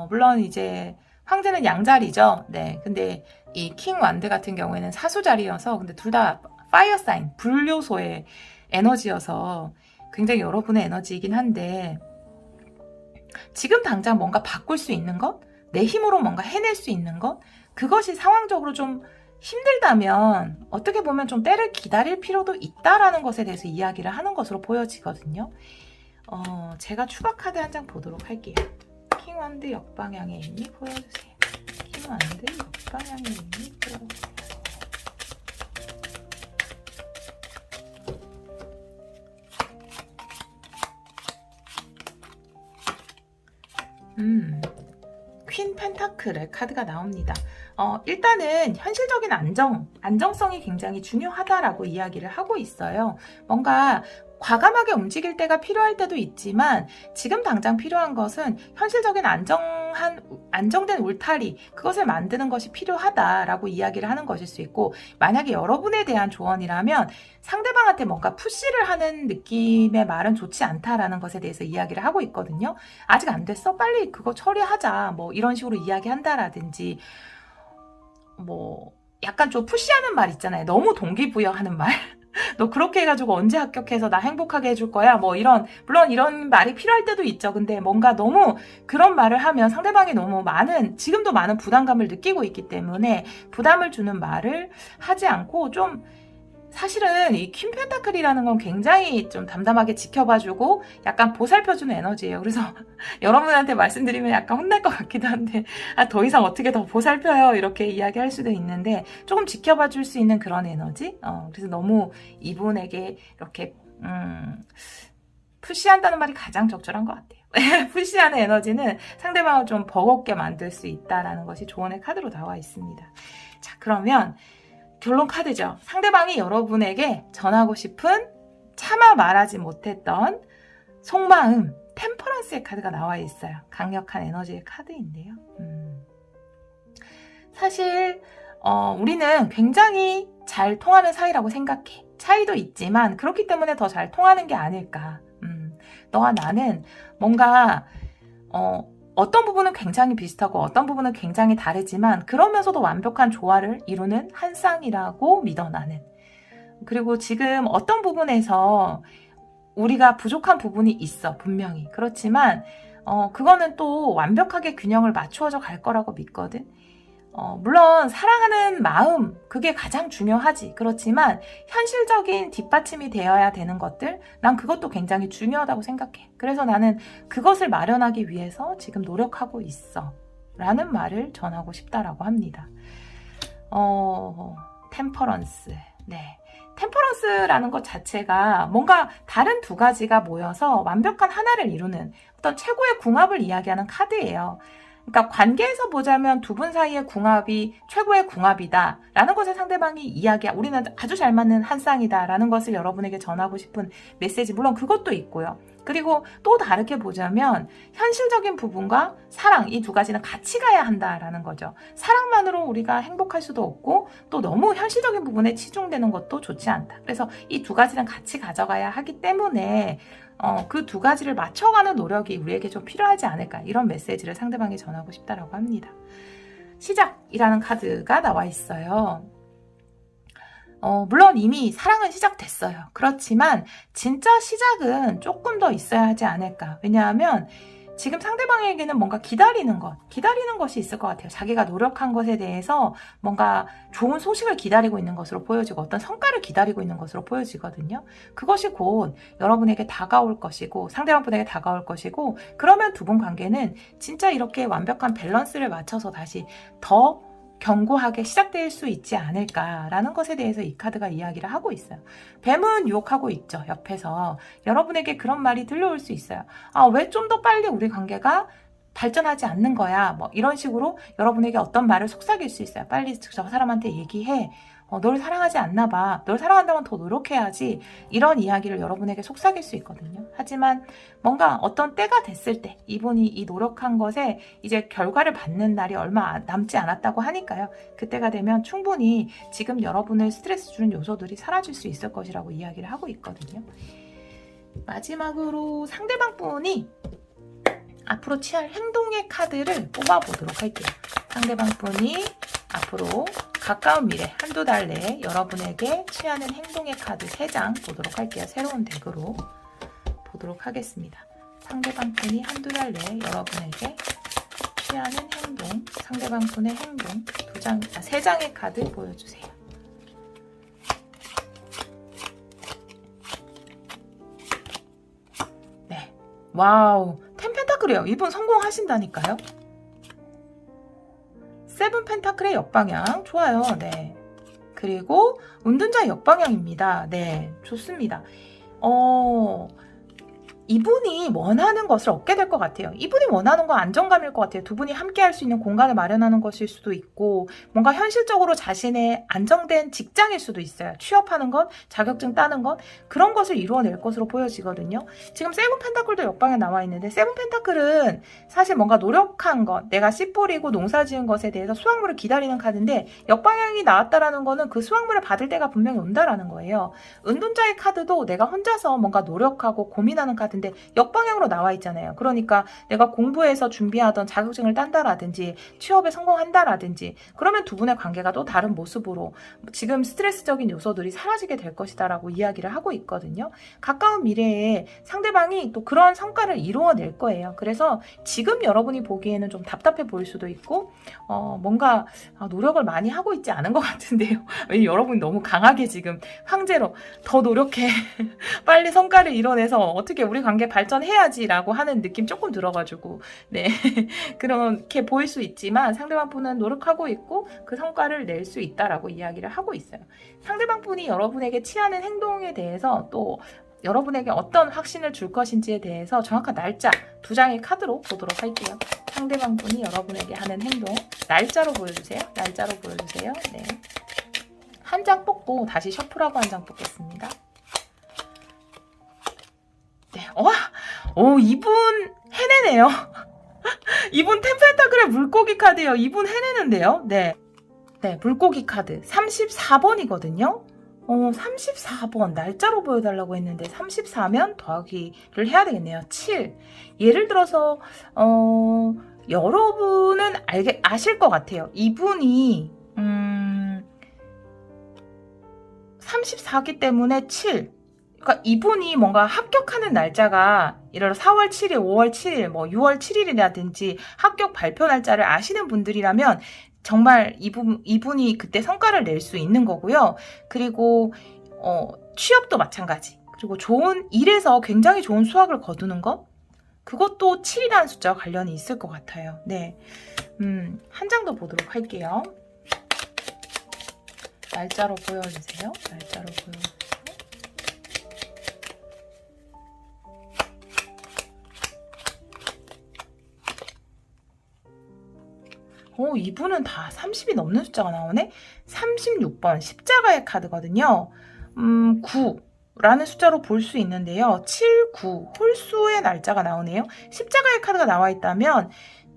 물론 이제 황제는 양자리죠. 네, 근데 이 킹 완드 같은 경우에는 사수자리여서 근데 둘 다 파이어 사인, 불 요소의 에너지여서 굉장히 여러분의 에너지이긴 한데 지금 당장 뭔가 바꿀 수 있는 것, 내 힘으로 뭔가 해낼 수 있는 것, 그것이 상황적으로 좀 힘들다면 어떻게 보면 좀 때를 기다릴 필요도 있다라는 것에 대해서 이야기를 하는 것으로 보여지거든요. 제가 추가 카드 한 장 보도록 할게요. 킹 완드 역방향의 의미 보여주세요. 킹 완드 역방향의 의미 보여주세요. 퀸 펜타클의 카드가 나옵니다. 일단은 현실적인 안정성이 굉장히 중요하다라고 이야기를 하고 있어요. 뭔가 과감하게 움직일 때가 필요할 때도 있지만 지금 당장 필요한 것은 현실적인 안정된 울타리, 그것을 만드는 것이 필요하다라고 이야기를 하는 것일 수 있고, 만약에 여러분에 대한 조언이라면 상대방한테 뭔가 푸시를 하는 느낌의 말은 좋지 않다라는 것에 대해서 이야기를 하고 있거든요. 아직 안 됐어? 빨리 그거 처리하자. 뭐 이런 식으로 이야기한다라든지 뭐 약간 좀 푸시하는 말 있잖아요. 너무 동기부여하는 말. 너 그렇게 해가지고 언제 합격해서 나 행복하게 해줄 거야? 뭐 물론 이런 말이 필요할 때도 있죠. 근데 뭔가 너무 그런 말을 하면 상대방이 너무 지금도 많은 부담감을 느끼고 있기 때문에 부담을 주는 말을 하지 않고 좀, 사실은 이 퀸 펜타클이라는 건 굉장히 좀 담담하게 지켜봐주고 약간 보살펴주는 에너지예요. 그래서 여러분한테 말씀드리면 약간 혼날 것 같기도 한데 더 이상 어떻게 더 보살펴요? 이렇게 이야기할 수도 있는데 조금 지켜봐줄 수 있는 그런 에너지? 그래서 너무 이분에게 이렇게 푸시한다는 말이 가장 적절한 것 같아요. 푸시하는 에너지는 상대방을 좀 버겁게 만들 수 있다는 것이 조언의 카드로 나와 있습니다. 자, 그러면 결론 카드죠. 상대방이 여러분에게 전하고 싶은 차마 말하지 못했던 속마음, 템퍼런스의 카드가 나와 있어요. 강력한 에너지의 카드인데요. 사실 우리는 굉장히 잘 통하는 사이라고 생각해. 차이도 있지만 그렇기 때문에 더 잘 통하는 게 아닐까. 너와 나는 뭔가 어떤 부분은 굉장히 비슷하고 어떤 부분은 굉장히 다르지만 그러면서도 완벽한 조화를 이루는 한 쌍이라고 믿어 나는. 그리고 지금 어떤 부분에서 우리가 부족한 부분이 있어, 분명히. 그렇지만 그거는 또 완벽하게 균형을 맞추어져 갈 거라고 믿거든. 물론 사랑하는 마음, 그게 가장 중요하지. 그렇지만 현실적인 뒷받침이 되어야 되는 것들, 난 그것도 굉장히 중요하다고 생각해. 그래서 나는 그것을 마련하기 위해서 지금 노력하고 있어 라는 말을 전하고 싶다라고 합니다. 템퍼런스. 네. 템퍼런스라는 것 자체가 뭔가 다른 두 가지가 모여서 완벽한 하나를 이루는 어떤 최고의 궁합을 이야기하는 카드예요. 그러니까 관계에서 보자면 두 분 사이의 궁합이 최고의 궁합이다 라는 것을 상대방이 우리는 아주 잘 맞는 한 쌍이다 라는 것을 여러분에게 전하고 싶은 메시지, 물론 그것도 있고요. 그리고 또 다르게 보자면 현실적인 부분과 사랑, 이 두 가지는 같이 가야 한다라는 거죠. 사랑만으로 우리가 행복할 수도 없고 또 너무 현실적인 부분에 치중되는 것도 좋지 않다. 그래서 이 두 가지는 같이 가져가야 하기 때문에 그 두 가지를 맞춰가는 노력이 우리에게 좀 필요하지 않을까, 이런 메시지를 상대방에 전하고 싶다라고 합니다. 시작이라는 카드가 나와 있어요. 물론 이미 사랑은 시작됐어요. 그렇지만 진짜 시작은 조금 더 있어야 하지 않을까. 왜냐하면 지금 상대방에게는 뭔가 기다리는 것이 있을 것 같아요. 자기가 노력한 것에 대해서 뭔가 좋은 소식을 기다리고 있는 것으로 보여지고 어떤 성과를 기다리고 있는 것으로 보여지거든요. 그것이 곧 여러분에게 다가올 것이고 상대방 분에게 다가올 것이고, 그러면 두 분 관계는 진짜 이렇게 완벽한 밸런스를 맞춰서 다시 더 견고하게 시작될 수 있지 않을까라는 것에 대해서 이 카드가 이야기를 하고 있어요. 뱀은 유혹하고 있죠. 옆에서 여러분에게 그런 말이 들려올 수 있어요. 왜 좀 더 빨리 우리 관계가 발전하지 않는 거야? 뭐 이런 식으로 여러분에게 어떤 말을 속삭일 수 있어요. 빨리 저 사람한테 얘기해. 널 사랑하지 않나 봐. 널 사랑한다면 더 노력해야지. 이런 이야기를 여러분에게 속삭일 수 있거든요. 하지만 뭔가 어떤 때가 됐을 때 이분이 이 노력한 것에 이제 결과를 받는 날이 얼마 남지 않았다고 하니까요. 그때가 되면 충분히 지금 여러분을 스트레스 주는 요소들이 사라질 수 있을 것이라고 이야기를 하고 있거든요. 마지막으로 상대방 분이 앞으로 취할 행동의 카드를 뽑아보도록 할게요. 상대방 분이 앞으로 가까운 미래 한두 달 내에 여러분에게 취하는 행동의 카드 3장 보도록 할게요. 새로운 덱으로 보도록 하겠습니다. 상대방 분이 한두 달 내에 여러분에게 취하는 행동, 상대방 분의 행동 3장의 카드 보여주세요. 네, 와우, 10 펜타클이에요. 이분 성공하신다니까요. 7 펜타클의 역방향 좋아요. 네. 그리고 운둔자 역방향입니다. 네, 좋습니다. 이분이 원하는 것을 얻게 될 것 같아요. 이분이 원하는 건 안정감일 것 같아요. 두 분이 함께 할 수 있는 공간을 마련하는 것일 수도 있고, 뭔가 현실적으로 자신의 안정된 직장일 수도 있어요. 취업하는 것, 자격증 따는 것, 그런 것을 이루어낼 것으로 보여지거든요. 지금 세븐 펜타클도 역방에 나와 있는데, 세븐 펜타클은 사실 뭔가 노력한 것, 내가 씨 뿌리고 농사 지은 것에 대해서 수확물을 기다리는 카드인데, 역방향이 나왔다라는 거는 그 수확물을 받을 때가 분명히 온다라는 거예요. 은둔자의 카드도 내가 혼자서 뭔가 노력하고 고민하는 카드 근데 역방향으로 나와 있잖아요. 그러니까 내가 공부해서 준비하던 자격증을 딴다라든지 취업에 성공한다라든지, 그러면 두 분의 관계가 또 다른 모습으로 지금 스트레스적인 요소들이 사라지게 될 것이다 라고 이야기를 하고 있거든요. 가까운 미래에 상대방이 또 그런 성과를 이루어낼 거예요. 그래서 지금 여러분이 보기에는 좀 답답해 보일 수도 있고 뭔가 노력을 많이 하고 있지 않은 것 같은데요. 왜냐면 여러분이 너무 강하게 지금 황제로 더 노력해 빨리 성과를 이뤄내서 어떻게 우리 관계 발전해야지라고 하는 느낌 조금 들어가지고, 네, 그렇게 보일 수 있지만 상대방 분은 노력하고 있고 그 성과를 낼 수 있다라고 이야기를 하고 있어요. 상대방 분이 여러분에게 취하는 행동에 대해서 또 여러분에게 어떤 확신을 줄 것인지에 대해서 정확한 날짜 2장의 카드로 보도록 할게요. 상대방 분이 여러분에게 하는 행동 날짜로 보여주세요. 날짜로 보여주세요. 네, 한 장 뽑고 다시 셔플하고 한 장 뽑겠습니다. 네, 이분 해내네요. 이분 템펜타클의 물고기 카드예요. 이분 해내는데요. 네, 물고기 카드 34번이거든요. 34번 날짜로 보여달라고 했는데 34면 더하기를 해야 되겠네요. 7. 예를 들어서 여러분은 아실 것 같아요. 이분이 34기 때문에 7. 그러니까 이분이 뭔가 합격하는 날짜가 예를 들어 4월 7일, 5월 7일, 뭐 6월 7일이라든지 합격 발표 날짜를 아시는 분들이라면 정말 이분이 그때 성과를 낼 수 있는 거고요. 그리고 취업도 마찬가지. 그리고 좋은 일에서 굉장히 좋은 수확을 거두는 것, 그것도 7이라는 숫자와 관련이 있을 것 같아요. 네, 한 장 더 보도록 할게요. 날짜로 보여주세요. 날짜로 보여주세요. 이분은 다 30이 넘는 숫자가 나오네. 36번 십자가의 카드거든요. 9라는 숫자로 볼 수 있는데요. 7, 9 홀수의 날짜가 나오네요. 십자가의 카드가 나와 있다면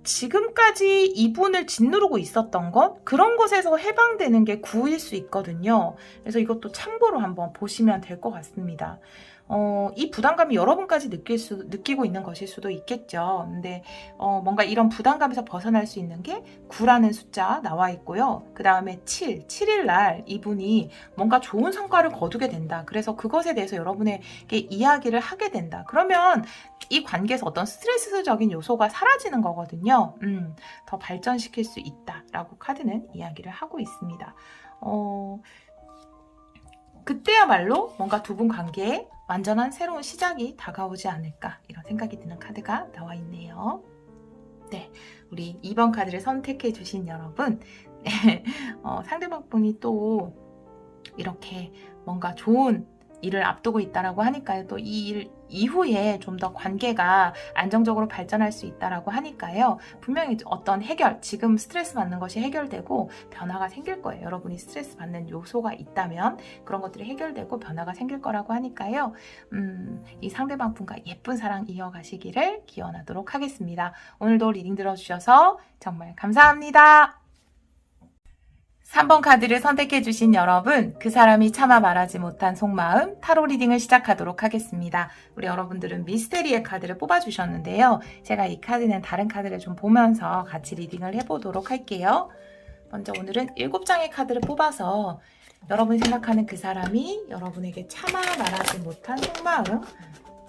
지금까지 이분을 짓누르고 있었던 것, 그런 것에서 해방되는 게 9일 수 있거든요. 그래서 이것도 참고로 한번 보시면 될 것 같습니다. 이 부담감이 여러분까지 느끼고 있는 것일 수도 있겠죠. 근데 뭔가 이런 부담감에서 벗어날 수 있는 게 9라는 숫자 나와 있고요. 그 다음에 7일 날 이분이 뭔가 좋은 성과를 거두게 된다. 그래서 그것에 대해서 여러분에게 이야기를 하게 된다. 그러면 이 관계에서 어떤 스트레스적인 요소가 사라지는 거거든요. 더 발전시킬 수 있다라고 카드는 이야기를 하고 있습니다. 그때야말로 뭔가 두 분 관계에 완전한 새로운 시작이 다가오지 않을까, 이런 생각이 드는 카드가 나와 있네요. 네, 우리 2번 카드를 선택해 주신 여러분, 상대방 분이 또 이렇게 뭔가 좋은 일을 앞두고 있다라고 하니까요. 또 이 일 이후에 좀 더 관계가 안정적으로 발전할 수 있다라고 하니까요. 분명히 어떤 해결, 지금 스트레스 받는 것이 해결되고 변화가 생길 거예요. 여러분이 스트레스 받는 요소가 있다면 그런 것들이 해결되고 변화가 생길 거라고 하니까요. 이 상대방 분과 예쁜 사랑 이어가시기를 기원하도록 하겠습니다. 오늘도 리딩 들어주셔서 정말 감사합니다. 3번 카드를 선택해 주신 여러분, 그 사람이 차마 말하지 못한 속마음 타로 리딩을 시작하도록 하겠습니다. 우리 여러분들은 미스테리의 카드를 뽑아주셨는데요. 제가 이 카드는 다른 카드를 좀 보면서 같이 리딩을 해보도록 할게요. 먼저 오늘은 7장의 카드를 뽑아서 여러분이 생각하는 그 사람이 여러분에게 차마 말하지 못한 속마음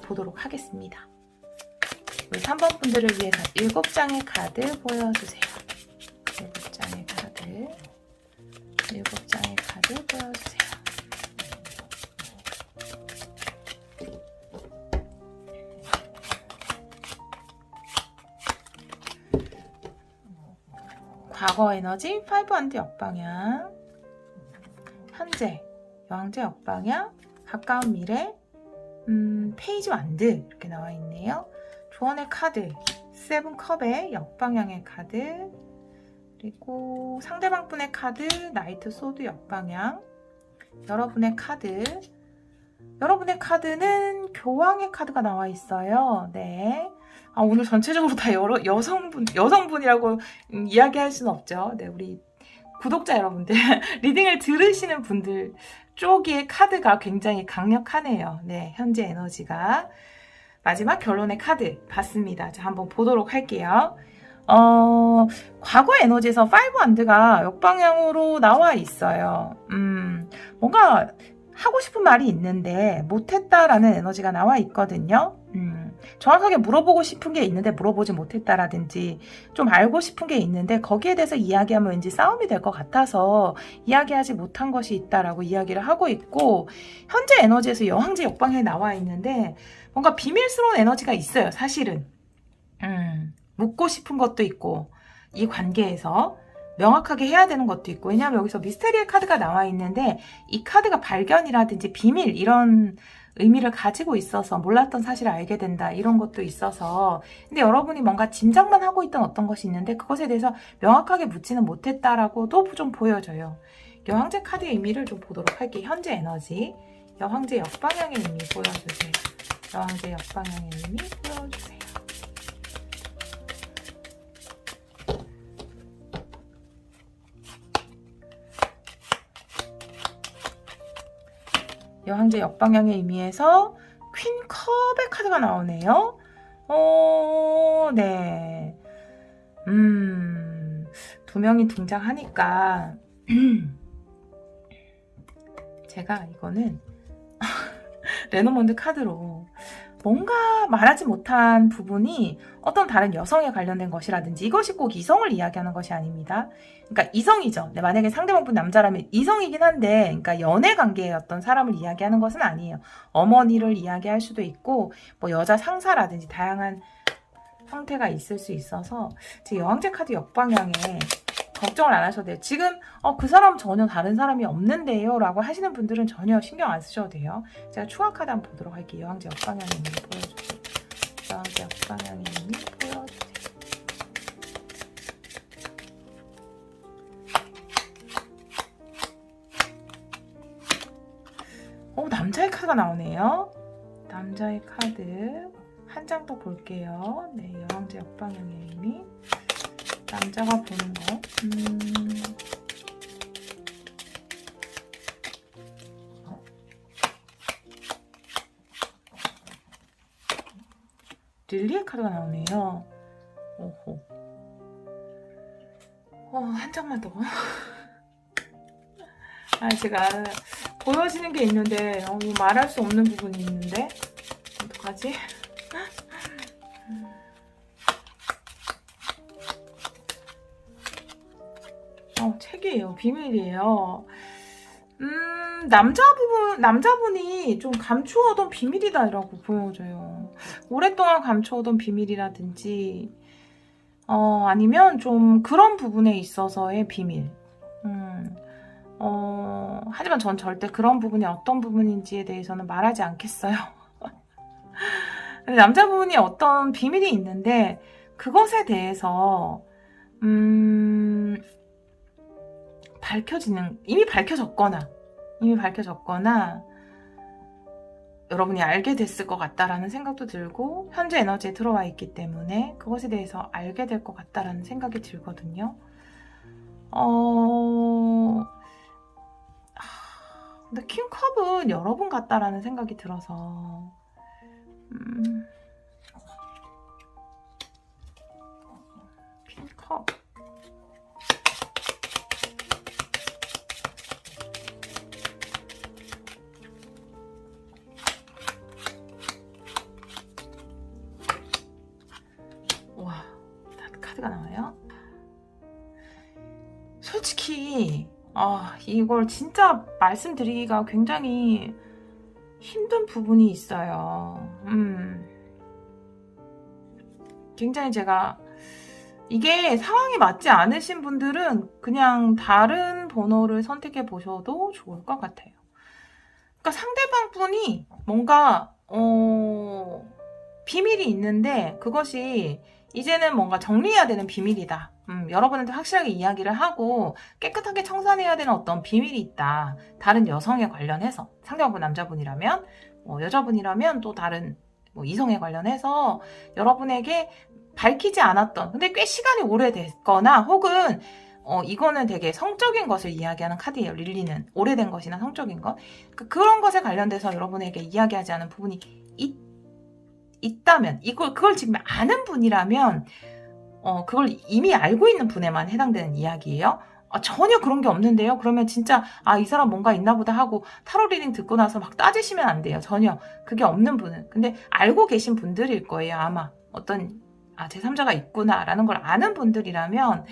보도록 하겠습니다. 우리 3번 분들을 위해서 7장의 카드 보여주세요. 7장의 카드. 7장의 카드 보여주세요. 과거 에너지 5&, 역방향, 현재 여왕제 역방향, 가까운 미래, 페이지 완드 이렇게 나와 있네요. 조언의 카드 7컵의 역방향의 카드, 그리고 상대방 분의 카드 나이트 소드 역방향, 여러분의 카드는 교황의 카드가 나와 있어요. 네. 오늘 전체적으로 다 여성분이라고 이야기할 수는 없죠. 네, 우리 구독자 여러분들, 리딩을 들으시는 분들 쪽의 카드가 굉장히 강력하네요. 네, 현재 에너지가. 마지막 결론의 카드 봤습니다. 자, 한번 보도록 할게요. 과거 에너지에서 5&가 역방향으로 나와 있어요. 뭔가 하고 싶은 말이 있는데 못했다라는 에너지가 나와 있거든요. 정확하게 물어보고 싶은 게 있는데 물어보지 못했다라든지 좀 알고 싶은 게 있는데 거기에 대해서 이야기하면 왠지 싸움이 될 것 같아서 이야기하지 못한 것이 있다라고 이야기를 하고 있고, 현재 에너지에서 여왕제 역방향에 나와 있는데 뭔가 비밀스러운 에너지가 있어요, 사실은. 묻고 싶은 것도 있고 이 관계에서 명확하게 해야 되는 것도 있고, 왜냐하면 여기서 미스테리의 카드가 나와 있는데 이 카드가 발견이라든지 비밀 이런 의미를 가지고 있어서 몰랐던 사실을 알게 된다, 이런 것도 있어서, 근데 여러분이 뭔가 짐작만 하고 있던 어떤 것이 있는데 그것에 대해서 명확하게 묻지는 못했다라고도 좀 보여져요. 여왕제 카드의 의미를 좀 보도록 할게요. 현재 에너지 여왕제 역방향의 의미 보여주세요. 여왕제 역방향의 의미 보여주세요. 여왕제 역방향의 의미에서 퀸 컵의 카드가 나오네요. 네. 두 명이 등장하니까 제가 이거는 레노먼드 카드로 뭔가 말하지 못한 부분이 어떤 다른 여성에 관련된 것이라든지, 이것이 꼭 이성을 이야기하는 것이 아닙니다. 그러니까 이성이죠. 네, 만약에 상대방분 남자라면 이성이긴 한데, 그러니까 연애 관계의 어떤 사람을 이야기하는 것은 아니에요. 어머니를 이야기할 수도 있고, 뭐 여자 상사라든지 다양한 형태가 있을 수 있어서, 제 여왕제 카드 역방향에 걱정을 안 하셔도 돼요. 지금 그 사람 전혀 다른 사람이 없는데요 라고 하시는 분들은 전혀 신경 안 쓰셔도 돼요. 제가 추가 카드 한번 보도록 할게요. 여왕제 역방향의 의미 보여주세요. 여왕제 역방향의 의미 보여주세요. 카드가 나오네요. 남자의 카드 한 장 더 볼게요. 네, 여왕제 역방향의 의미. 남자가 보는 거. 릴리의 카드가 나오네요. 오호. 한 장만 더. 제가 보여지는 게 있는데 말할 수 없는 부분이 있는데 어떡하지? 책이에요. 비밀이에요. 남자분이 좀 감추어던 비밀이다라고 보여져요. 오랫동안 감추어던 비밀이라든지, 아니면 좀 그런 부분에 있어서의 비밀. 하지만 전 절대 그런 부분이 어떤 부분인지에 대해서는 말하지 않겠어요. 남자분이 어떤 비밀이 있는데, 그것에 대해서, 이미 밝혀졌거나, 여러분이 알게 됐을 것 같다라는 생각도 들고, 현재 에너지에 들어와 있기 때문에 그것에 대해서 알게 될 것 같다라는 생각이 들거든요. 근데 킹컵은 여러분 같다라는 생각이 들어서, 킹컵. 와, 카드가 나와요. 솔직히 이걸 진짜 말씀드리기가 굉장히 힘든 부분이 있어요. 굉장히 제가 이게 상황이 맞지 않으신 분들은 그냥 다른 번호를 선택해 보셔도 좋을 것 같아요. 그러니까 상대방 분이 뭔가 비밀이 있는데 그것이 이제는 뭔가 정리해야 되는 비밀이다. 여러분한테 확실하게 이야기를 하고 깨끗하게 청산해야 되는 어떤 비밀이 있다. 다른 여성에 관련해서 상대방 남자분이라면 여자분이라면 또 다른 이성에 관련해서 여러분에게 밝히지 않았던 근데 꽤 시간이 오래됐거나 혹은 이거는 되게 성적인 것을 이야기하는 카드예요. 릴리는 오래된 것이나 성적인 것 그런 것에 관련돼서 여러분에게 이야기하지 않은 부분이 있다면 그걸 지금 아는 분이라면 그걸 이미 알고 있는 분에만 해당되는 이야기예요. 전혀 그런 게 없는데요. 그러면 진짜 이 사람 뭔가 있나 보다 하고 타로 리딩 듣고 나서 막 따지시면 안 돼요. 전혀 그게 없는 분은. 근데 알고 계신 분들일 거예요. 아마 어떤 제3자가 있구나라는 걸 아는 분들이라면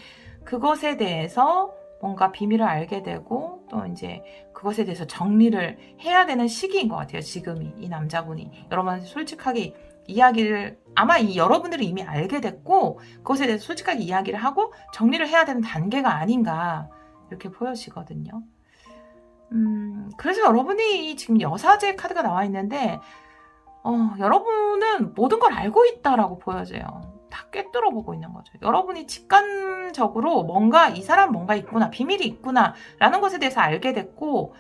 그것에 대해서 뭔가 비밀을 알게 되고 또 이제 그것에 대해서 정리를 해야 되는 시기인 것 같아요. 지금이 이 남자분이 여러분한테 솔직하게 이야기를 아마 여러분들이 이미 알게 됐고 그것에 대해서 솔직하게 이야기를 하고 정리를 해야 되는 단계가 아닌가 이렇게 보여지거든요. 그래서 여러분이 지금 여사제 카드가 나와 있는데 여러분은 모든 걸 알고 있다라고 보여져요. 다 꿰뚫어 보고 있는 거죠. 여러분이 직관적으로 이 사람 뭔가 있구나, 비밀이 있구나 라는 것에 대해서 알게 됐고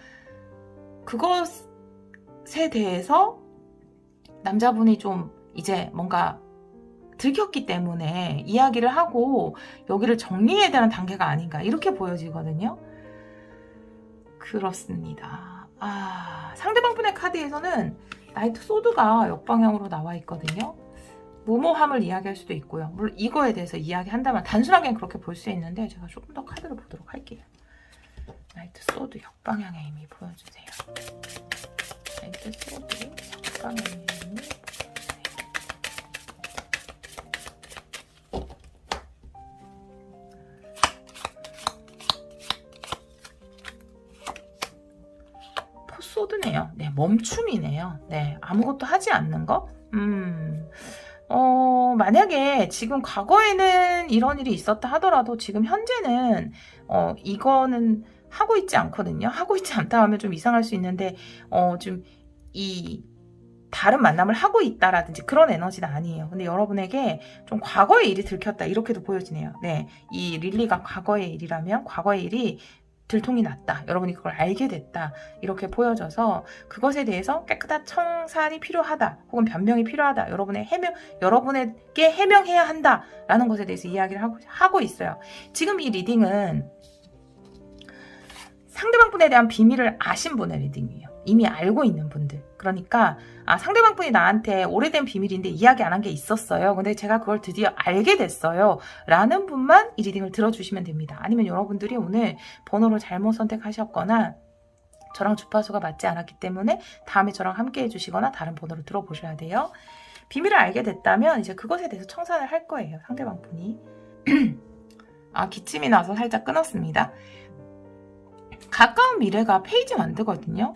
그것에 대해서 남자분이 좀 이제 뭔가 들켰기 때문에 이야기를 하고 여기를 정리해야 되는 단계가 아닌가 이렇게 보여지거든요. 그렇습니다. 상대방 분의 카드에서는 나이트 소드가 역방향으로 나와 있거든요. 무모함을 이야기할 수도 있고요. 물론 이거에 대해서 이야기한다면 단순하게 그렇게 볼 수 있는데 제가 조금 더 카드를 보도록 할게요. 나이트 소드 역방향의 의미 보여주세요. 나이트 소드 역방향의 의미 보여주세요. 포소드네요. 네, 멈춤이네요. 네, 아무것도 하지 않는 거? 만약에 지금 과거에는 이런 일이 있었다 하더라도 지금 현재는 이거는 하고 있지 않거든요. 하고 있지 않다 하면 좀 이상할 수 있는데 좀 이 다른 만남을 하고 있다라든지 그런 에너지는 아니에요. 근데 여러분에게 좀 과거의 일이 들켰다 이렇게도 보여지네요. 네, 이 릴리가 과거의 일이라면 과거의 일이 들통이 났다. 여러분이 그걸 알게 됐다. 이렇게 보여져서 그것에 대해서 깨끗한 청산이 필요하다. 혹은 변명이 필요하다. 여러분에게 해명해야 한다라는 것에 대해서 이야기를 하고 있어요. 지금 이 리딩은 상대방 분에 대한 비밀을 아신 분의 리딩이에요. 이미 알고 있는 분들. 그러니까 상대방 분이 나한테 오래된 비밀인데 이야기 안 한 게 있었어요. 근데 제가 그걸 드디어 알게 됐어요. 라는 분만 이 리딩을 들어주시면 됩니다. 아니면 여러분들이 오늘 번호를 잘못 선택하셨거나 저랑 주파수가 맞지 않았기 때문에 다음에 저랑 함께 해주시거나 다른 번호를 들어보셔야 돼요. 비밀을 알게 됐다면 이제 그것에 대해서 청산을 할 거예요. 상대방 분이. 기침이 나서 살짝 끊었습니다. 가까운 미래가 페이지 완드거든요.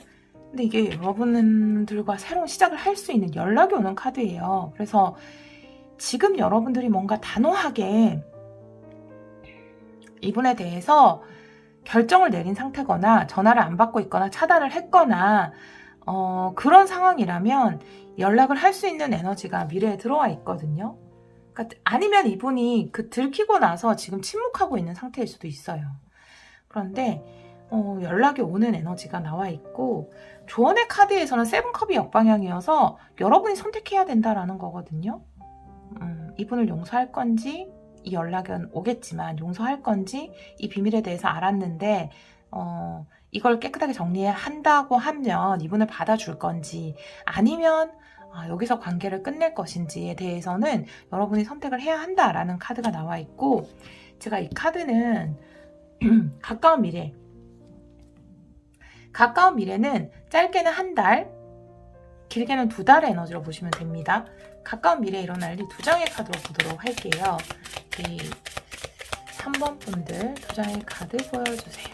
근데 이게 여러분들과 새로운 시작을 할 수 있는 연락이 오는 카드예요. 그래서 지금 여러분들이 뭔가 단호하게 이분에 대해서 결정을 내린 상태거나 전화를 안 받고 있거나 차단을 했거나 그런 상황이라면 연락을 할 수 있는 에너지가 미래에 들어와 있거든요. 그러니까 아니면 이분이 들키고 나서 지금 침묵하고 있는 상태일 수도 있어요. 그런데 연락이 오는 에너지가 나와 있고 조언의 카드에서는 세븐컵이 역방향이어서 여러분이 선택해야 된다라는 거거든요. 이분을 용서할 건지 이 연락은 오겠지만 용서할 건지 이 비밀에 대해서 알았는데 이걸 깨끗하게 정리해야 한다고 하면 이분을 받아줄 건지 아니면 여기서 관계를 끝낼 것인지에 대해서는 여러분이 선택을 해야 한다라는 카드가 나와 있고 제가 이 카드는 가까운 미래는 짧게는 한 달, 길게는 2달의 에너지로 보시면 됩니다. 가까운 미래에 일어날 일 2장의 카드로 보도록 할게요. 이 3번 분들 2장의 카드 보여주세요.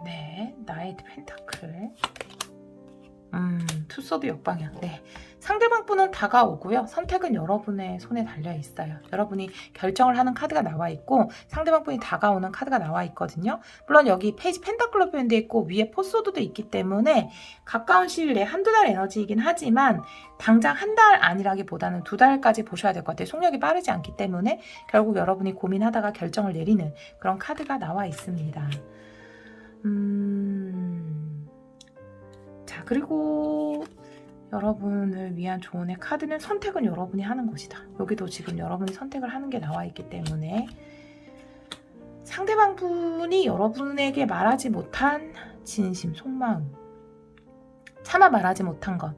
네. 나이트 펜타클. 투소드 역방향. 네. 상대방 분은 다가오고요. 선택은 여러분의 손에 달려 있어요. 여러분이 결정을 하는 카드가 나와 있고 상대방 분이 다가오는 카드가 나와 있거든요. 물론 여기 페이지 펜타클로 표현되어 있고 위에 포소드도 있기 때문에 가까운 시일 내에 1-2달 에너지이긴 하지만 당장 한 달 아니라기보다는 2달까지 보셔야 될 것 같아요. 속력이 빠르지 않기 때문에 결국 여러분이 고민하다가 결정을 내리는 그런 카드가 나와 있습니다. 자, 그리고 여러분을 위한 조언의 카드는 선택은 여러분이 하는 것이다. 여기도 지금 여러분이 선택을 하는 게 나와 있기 때문에 상대방 분이 여러분에게 말하지 못한 진심, 속마음, 차마 말하지 못한 것.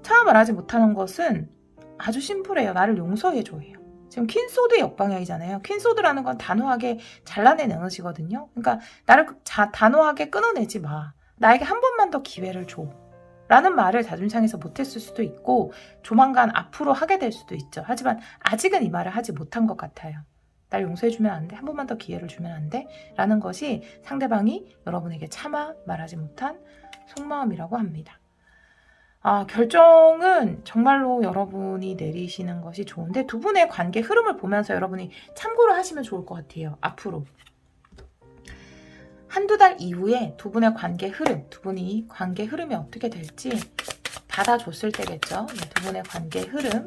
차마 말하지 못하는 것은 아주 심플해요. 나를 용서해줘요. 지금 퀸소드의 역방향이잖아요. 퀸소드라는 건 단호하게 잘라낸 에너지거든요. 그러니까 나를 단호하게 끊어내지 마. 나에게 한 번만 더 기회를 줘. 라는 말을 자존심상에서 못했을 수도 있고 조만간 앞으로 하게 될 수도 있죠. 하지만 아직은 이 말을 하지 못한 것 같아요. 날 용서해주면 안 돼? 한 번만 더 기회를 주면 안 돼? 라는 것이 상대방이 여러분에게 차마 말하지 못한 속마음이라고 합니다. 결정은 정말로 여러분이 내리시는 것이 좋은데 두 분의 관계 흐름을 보면서 여러분이 참고를 하시면 좋을 것 같아요. 앞으로. 1-2달 이후에 두 분의 관계 흐름, 두 분이 관계 흐름이 어떻게 될지 받아줬을 때겠죠. 네, 두 분의 관계 흐름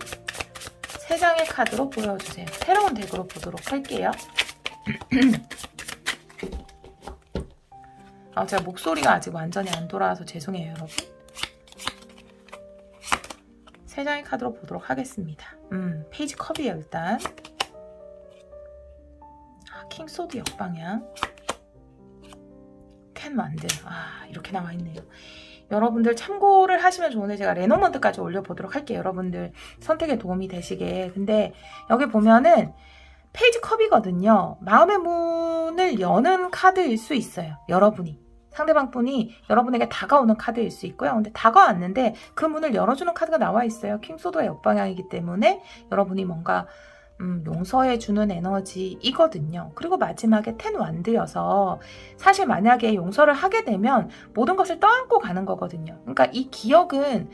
3장의 카드로 보여주세요. 새로운 덱으로 보도록 할게요. 제가 목소리가 아직 완전히 안 돌아와서 죄송해요, 여러분. 3장의 카드로 보도록 하겠습니다. 페이지 컵이에요, 일단. 킹소드 역방향. 캔 완드. 이렇게 나와 있네요. 여러분들 참고를 하시면 좋은데 제가 레노먼트까지 올려보도록 할게요. 여러분들 선택에 도움이 되시게. 근데 여기 보면은 페이지 컵이거든요. 마음의 문을 여는 카드일 수 있어요. 여러분이. 상대방 분이 여러분에게 다가오는 카드일 수 있고요. 근데 다가왔는데 그 문을 열어주는 카드가 나와 있어요. 킹소드의 역방향이기 때문에 여러분이 뭔가 용서해주는 에너지이거든요. 그리고 마지막에 10 완드여서 사실 만약에 용서를 하게 되면 모든 것을 떠안고 가는 거거든요. 그러니까 이 기억은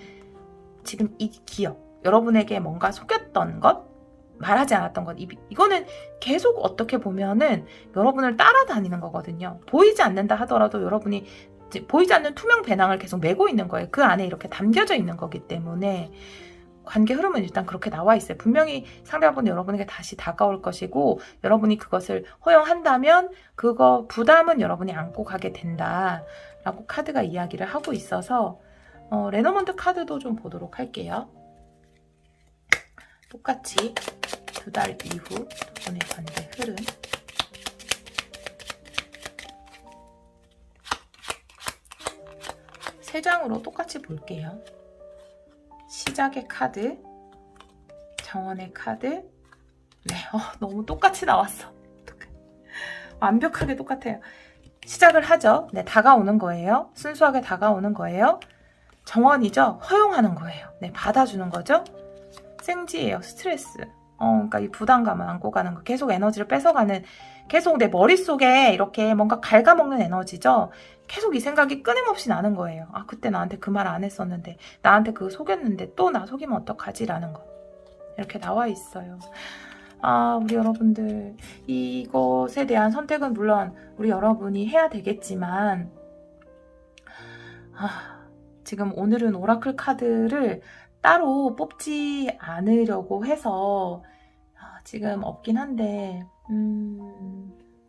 지금 이 기억, 여러분에게 뭔가 속였던 것, 말하지 않았던 것, 이거는 계속 어떻게 보면은 여러분을 따라다니는 거거든요. 보이지 않는다 하더라도 여러분이 보이지 않는 투명 배낭을 계속 메고 있는 거예요. 그 안에 이렇게 담겨져 있는 거기 때문에 관계 흐름은 일단 그렇게 나와 있어요. 분명히 상대방은 여러분에게 다시 다가올 것이고 여러분이 그것을 허용한다면 그거 부담은 여러분이 안고 가게 된다라고 카드가 이야기를 하고 있어서 레너먼트 카드도 좀 보도록 할게요. 똑같이 2달 이후 두 분의 관계 흐름. 세 장으로 똑같이 볼게요. 시작의 카드, 정원의 카드. 네, 너무 똑같이 나왔어. 완벽하게 똑같아요. 시작을 하죠. 네, 다가오는 거예요. 순수하게 다가오는 거예요. 정원이죠. 허용하는 거예요. 네, 받아주는 거죠. 생지예요. 스트레스. 그러니까 이 부담감을 안고 가는 거. 계속 에너지를 뺏어가는, 계속 내 머릿속에 이렇게 뭔가 갉아먹는 에너지죠. 계속 이 생각이 끊임없이 나는 거예요. 아, 그때 나한테 그 말 안 했었는데, 나한테 그거 속였는데 또 나 속이면 어떡하지라는 거. 이렇게 나와 있어요. 아, 우리 여러분들, 이것에 대한 선택은 물론 우리 여러분이 해야 되겠지만, 지금 오늘은 오라클 카드를 따로 뽑지 않으려고 해서 지금 없긴 한데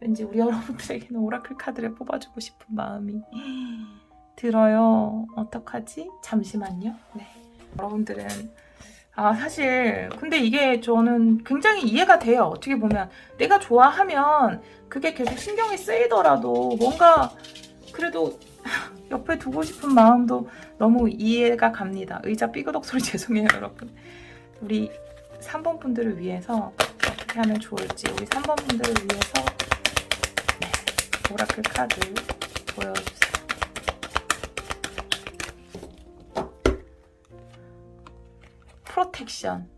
왠지 우리 여러분들에게는 오라클 카드를 뽑아주고 싶은 마음이 들어요. 어떡하지? 잠시만요. 네. 여러분들은 사실 근데 이게 저는 굉장히 이해가 돼요. 어떻게 보면 내가 좋아하면 그게 계속 신경이 쓰이더라도 뭔가 그래도 옆에 두고 싶은 마음도 너무 이해가 갑니다. 의자 삐그덕 소리 죄송해요, 여러분. 우리 3번 분들을 위해서 어떻게 하면 좋을지 우리 3번 분들을 위해서 오라클 카드 보여주세요. 프로텍션.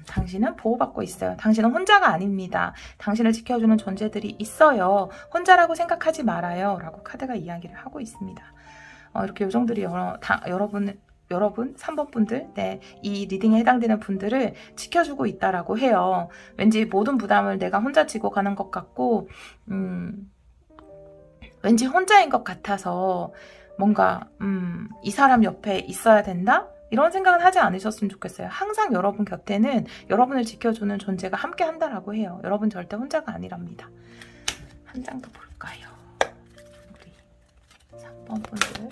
당신은 보호받고 있어요. 당신은 혼자가 아닙니다. 당신을 지켜주는 존재들이 있어요. 혼자라고 생각하지 말아요. 라고 카드가 이야기를 하고 있습니다. 이렇게 요정들이 여러분 3번 분들, 이 리딩에 해당되는 분들을 지켜주고 있다라고 해요. 왠지 모든 부담을 내가 혼자 지고 가는 것 같고, 왠지 혼자인 것 같아서 뭔가 이 사람 옆에 있어야 된다? 이런 생각은 하지 않으셨으면 좋겠어요. 항상 여러분 곁에는 여러분을 지켜주는 존재가 함께 한다라고 해요. 여러분 절대 혼자가 아니랍니다. 한 장 더 볼까요? 우리 3번 분들.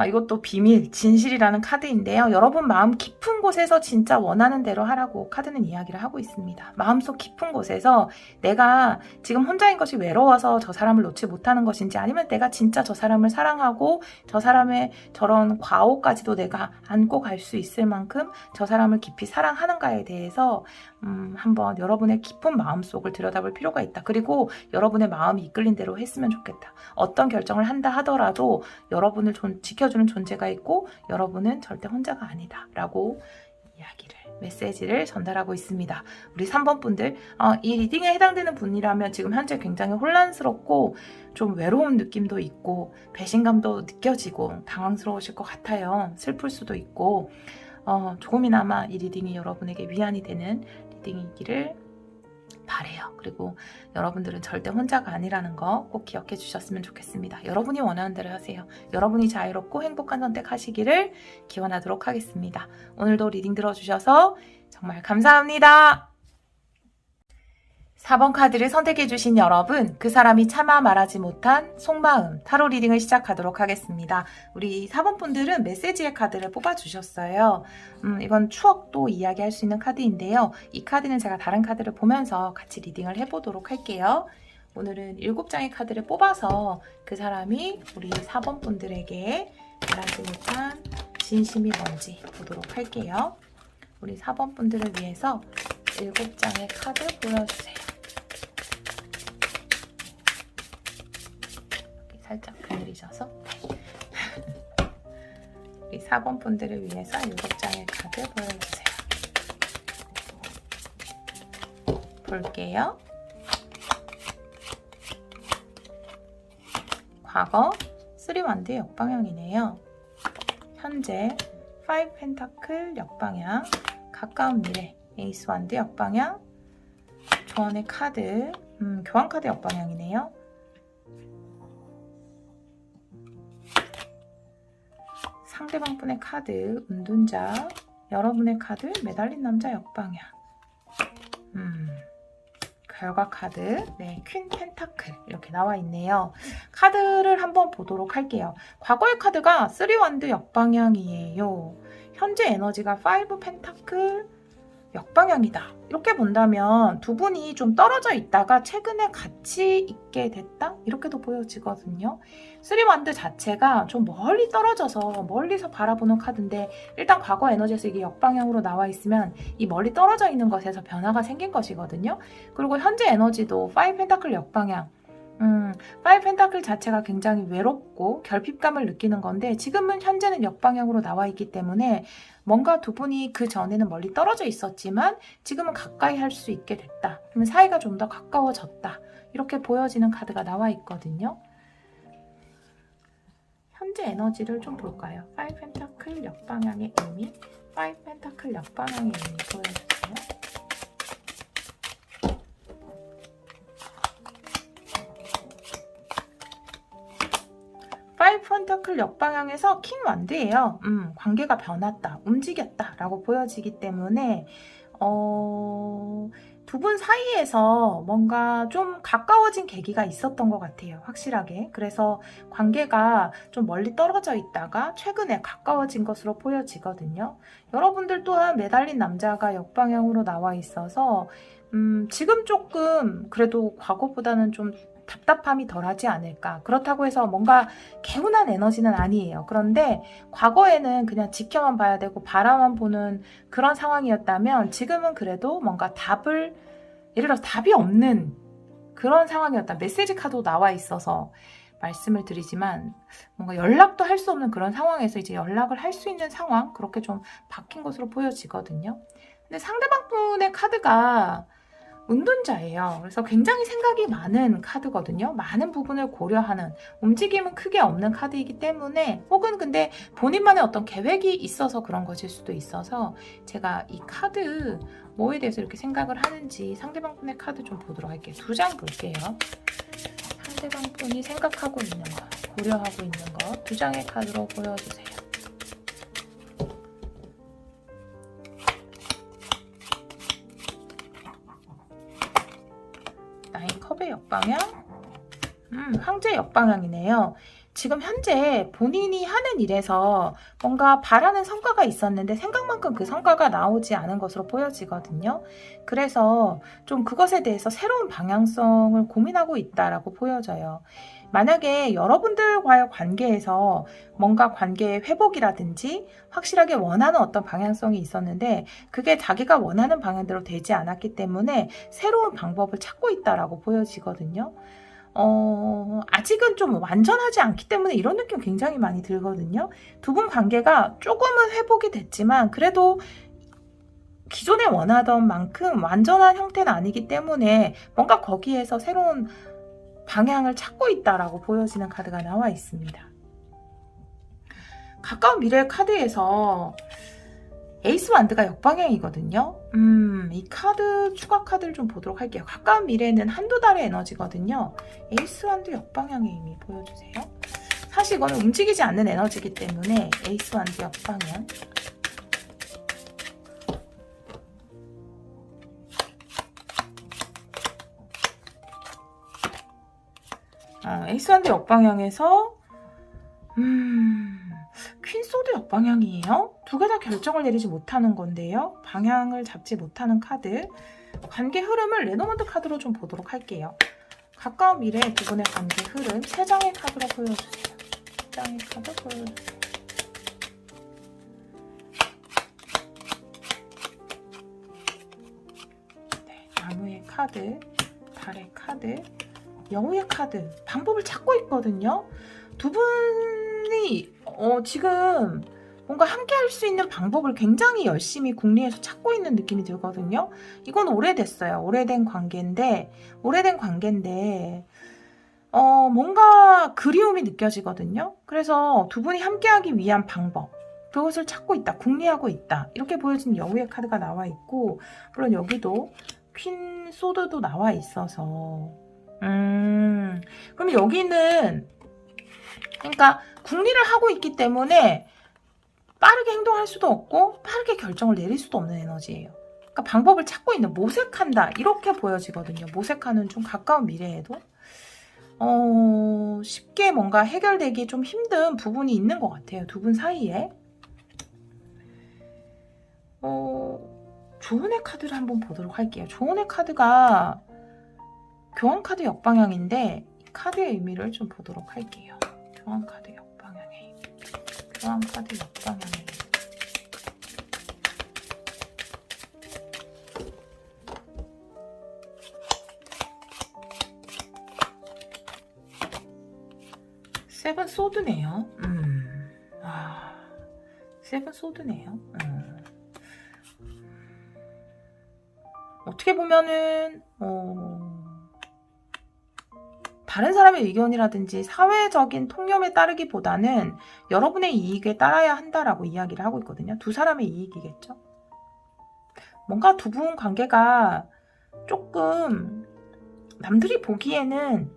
이것도 비밀, 진실이라는 카드인데요. 여러분 마음 깊은 곳에서 진짜 원하는 대로 하라고 카드는 이야기를 하고 있습니다. 마음속 깊은 곳에서 내가 지금 혼자인 것이 외로워서 저 사람을 놓지 못하는 것인지 아니면 내가 진짜 저 사람을 사랑하고 저 사람의 저런 과오까지도 내가 안고 갈 수 있을 만큼 저 사람을 깊이 사랑하는가에 대해서 한번 여러분의 깊은 마음속을 들여다볼 필요가 있다. 그리고 여러분의 마음이 이끌린 대로 했으면 좋겠다. 어떤 결정을 한다 하더라도 여러분을 지켜주는 존재가 있고 여러분은 절대 혼자가 아니다 라고 메시지를 전달하고 있습니다. 우리 3번 분들, 이 리딩에 해당되는 분이라면 지금 현재 굉장히 혼란스럽고 좀 외로운 느낌도 있고 배신감도 느껴지고 당황스러우실 것 같아요. 슬플 수도 있고 조금이나마 이 리딩이 여러분에게 위안이 되는 리딩이기를 바래요. 그리고 여러분들은 절대 혼자가 아니라는 거 꼭 기억해 주셨으면 좋겠습니다. 여러분이 원하는 대로 하세요. 여러분이 자유롭고 행복한 선택하시기를 기원하도록 하겠습니다. 오늘도 리딩 들어주셔서 정말 감사합니다. 4번 카드를 선택해주신 여러분, 그 사람이 차마 말하지 못한 속마음 타로 리딩을 시작하도록 하겠습니다. 우리 4번 분들은 메시지의 카드를 뽑아주셨어요. 이건 추억도 이야기할 수 있는 카드인데요. 이 카드는 제가 다른 카드를 보면서 같이 리딩을 해보도록 할게요. 오늘은 7장의 카드를 뽑아서 그 사람이 우리 4번 분들에게 말하지 못한 진심이 뭔지 보도록 할게요. 우리 4번 분들을 위해서 7장의 카드 보여주세요. 살짝 그늘이셔서 우리 4번 분들을 위해서 7장의 카드 보여주세요. 볼게요. 과거 3완드 역방향이네요. 현재 5 펜타클 역방향, 가까운 미래 에이스 완드 역방향, 교환의 카드. 교환 카드 역방향이네요. 상대방 분의 카드, 은둔자. 여러분의 카드, 매달린 남자 역방향. 결과 카드, 네, 퀸 펜타클 이렇게 나와 있네요. 카드를 한번 보도록 할게요. 과거의 카드가 3원드 역방향이에요. 현재 에너지가 5 펜타클 역방향이다. 이렇게 본다면 두 분이 좀 떨어져 있다가 최근에 같이 있게 됐다? 이렇게도 보여지거든요. 3원드 자체가 좀 멀리 떨어져서 멀리서 바라보는 카드인데 일단 과거 에너지에서 이게 역방향으로 나와 있으면 이 멀리 떨어져 있는 것에서 변화가 생긴 것이거든요. 그리고 현재 에너지도 5 펜타클 역방향. 5 펜타클 자체가 굉장히 외롭고 결핍감을 느끼는 건데 지금은 현재는 역방향으로 나와 있기 때문에 뭔가 두 분이 그 전에는 멀리 떨어져 있었지만 지금은 가까이 할 수 있게 됐다. 그러면 사이가 좀 더 가까워졌다. 이렇게 보여지는 카드가 나와 있거든요. 현재 에너지를 좀 볼까요? 5 펜타클 역방향의 의미, 5 펜타클 역방향의 의미 보여주세요. 5 펜타클 역방향에서 킹 완드예요. 관계가 변했다, 움직였다 라고 보여지기 때문에 두 분 사이에서 뭔가 좀 가까워진 계기가 있었던 것 같아요. 확실하게. 그래서 관계가 좀 멀리 떨어져 있다가 최근에 가까워진 것으로 보여지거든요. 여러분들 또한 매달린 남자가 역방향으로 나와 있어서 지금 조금 그래도 과거보다는 좀 답답함이 덜하지 않을까. 그렇다고 해서 뭔가 개운한 에너지는 아니에요. 그런데 과거에는 그냥 지켜만 봐야 되고 바라만 보는 그런 상황이었다면 지금은 그래도 뭔가 답을, 예를 들어서 답이 없는 그런 상황이었다. 메시지 카드도 나와 있어서 말씀을 드리지만 뭔가 연락도 할 수 없는 그런 상황에서 이제 연락을 할 수 있는 상황, 그렇게 좀 바뀐 것으로 보여지거든요. 근데 상대방 분의 카드가 은둔자예요. 그래서 굉장히 생각이 많은 카드거든요. 많은 부분을 고려하는, 움직임은 크게 없는 카드이기 때문에, 혹은 근데 본인만의 어떤 계획이 있어서 그런 것일 수도 있어서 제가 이 카드 뭐에 대해서 이렇게 생각을 하는지 상대방 분의 카드 좀 보도록 할게요. 2장 볼게요. 상대방 분이 생각하고 있는 것, 고려하고 있는 것 2장의 카드로 보여주세요. 컵의 역방향, 황제 역방향이네요. 지금 현재 본인이 하는 일에서 뭔가 바라는 성과가 있었는데 생각만큼 그 성과가 나오지 않은 것으로 보여지거든요. 그래서 좀 그것에 대해서 새로운 방향성을 고민하고 있다라고 보여져요. 만약에 여러분들과의 관계에서 뭔가 관계의 회복이라든지 확실하게 원하는 어떤 방향성이 있었는데 그게 자기가 원하는 방향대로 되지 않았기 때문에 새로운 방법을 찾고 있다라고 보여지거든요. 아직은 좀 완전하지 않기 때문에 이런 느낌 굉장히 많이 들거든요. 두 분 관계가 조금은 회복이 됐지만 그래도 기존에 원하던 만큼 완전한 형태는 아니기 때문에 뭔가 거기에서 새로운 방향을 찾고 있다라고 보여지는 카드가 나와 있습니다. 가까운 미래의 카드에서 에이스 완드가 역방향이거든요. 이 카드 추가 카드를 좀 보도록 할게요. 가까운 미래는 한두 달의 에너지거든요. 에이스 완드 역방향의 의미 보여주세요. 사실 이거는 움직이지 않는 에너지이기 때문에 에이스 완드 역방향. 에이스 완드 역방향에서 퀸소드 역방향이에요. 두 개 다 결정을 내리지 못하는 건데요. 방향을 잡지 못하는 카드. 관계 흐름을 레노먼드 카드로 좀 보도록 할게요. 가까운 미래 두 분의 관계 흐름 3장의 카드로 보여주세요. 3장의 카드 보여주세요. 네, 나무의 카드, 달의 카드, 여우의 카드. 방법을 찾고 있거든요. 두 분이 지금 뭔가 함께 할 수 있는 방법을 굉장히 열심히 궁리해서 찾고 있는 느낌이 들거든요. 이건 오래됐어요. 오래된 관계인데 뭔가 그리움이 느껴지거든요. 그래서 두 분이 함께하기 위한 방법, 그것을 찾고 있다, 궁리하고 있다, 이렇게 보여지는 여우의 카드가 나와 있고, 물론 여기도 퀸 퀸 소드도 나와 있어서 그럼 여기는 그러니까 궁리를 하고 있기 때문에 빠르게 행동할 수도 없고 빠르게 결정을 내릴 수도 없는 에너지예요. 그러니까 방법을 찾고 있는, 모색한다 이렇게 보여지거든요. 모색하는 좀 가까운 미래에도 쉽게 뭔가 해결되기 좀 힘든 부분이 있는 것 같아요. 두 분 사이에. 조언의 카드를 한번 보도록 할게요. 조언의 카드가 교환 카드 역방향인데 이 카드의 의미를 좀 보도록 할게요. 교환 카드 역방향의 의미. 교환 카드 역방향의 의미. 세븐 소드네요. 세븐 소드네요. 어떻게 보면은 다른 사람의 의견이라든지 사회적인 통념에 따르기보다는 여러분의 이익에 따라야 한다라고 이야기를 하고 있거든요. 두 사람의 이익이겠죠. 뭔가 두 분 관계가 조금 남들이 보기에는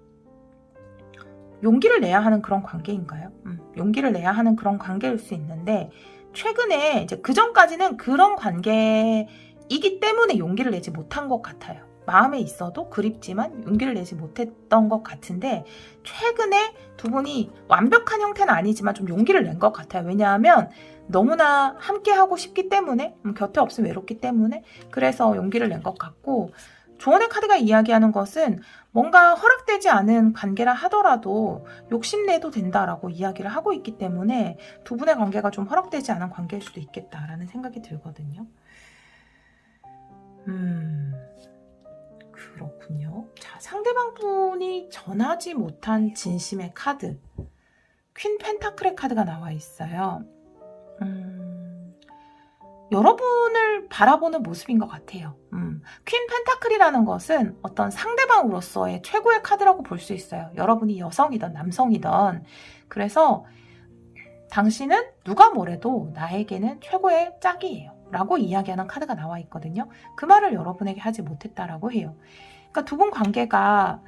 용기를 내야 하는 그런 관계인가요? 용기를 내야 하는 그런 관계일 수 있는데 최근에 이제 그 전까지는 그런 관계이기 때문에 용기를 내지 못한 것 같아요. 마음에 있어도 그립지만 용기를 내지 못했던 것 같은데 최근에 두 분이 완벽한 형태는 아니지만 좀 용기를 낸 것 같아요. 왜냐하면 너무나 함께 하고 싶기 때문에 곁에 없으면 외롭기 때문에 그래서 용기를 낸 것 같고 조언의 카드가 이야기하는 것은 뭔가 허락되지 않은 관계라 하더라도 욕심내도 된다라고 이야기를 하고 있기 때문에 두 분의 관계가 좀 허락되지 않은 관계일 수도 있겠다라는 생각이 들거든요. 그렇군요. 자, 상대방 분이 전하지 못한 진심의 카드. 퀸 펜타클의 카드가 나와 있어요. 여러분을 바라보는 모습인 것 같아요. 퀸 펜타클이라는 것은 어떤 상대방으로서의 최고의 카드라고 볼 수 있어요. 여러분이 여성이든 남성이든. 그래서 당신은 누가 뭐래도 나에게는 최고의 짝이에요. 라고 이야기하는 카드가 나와 있거든요. 그 말을 여러분에게 하지 못했다라고 해요. 그러니까 두 분 관계가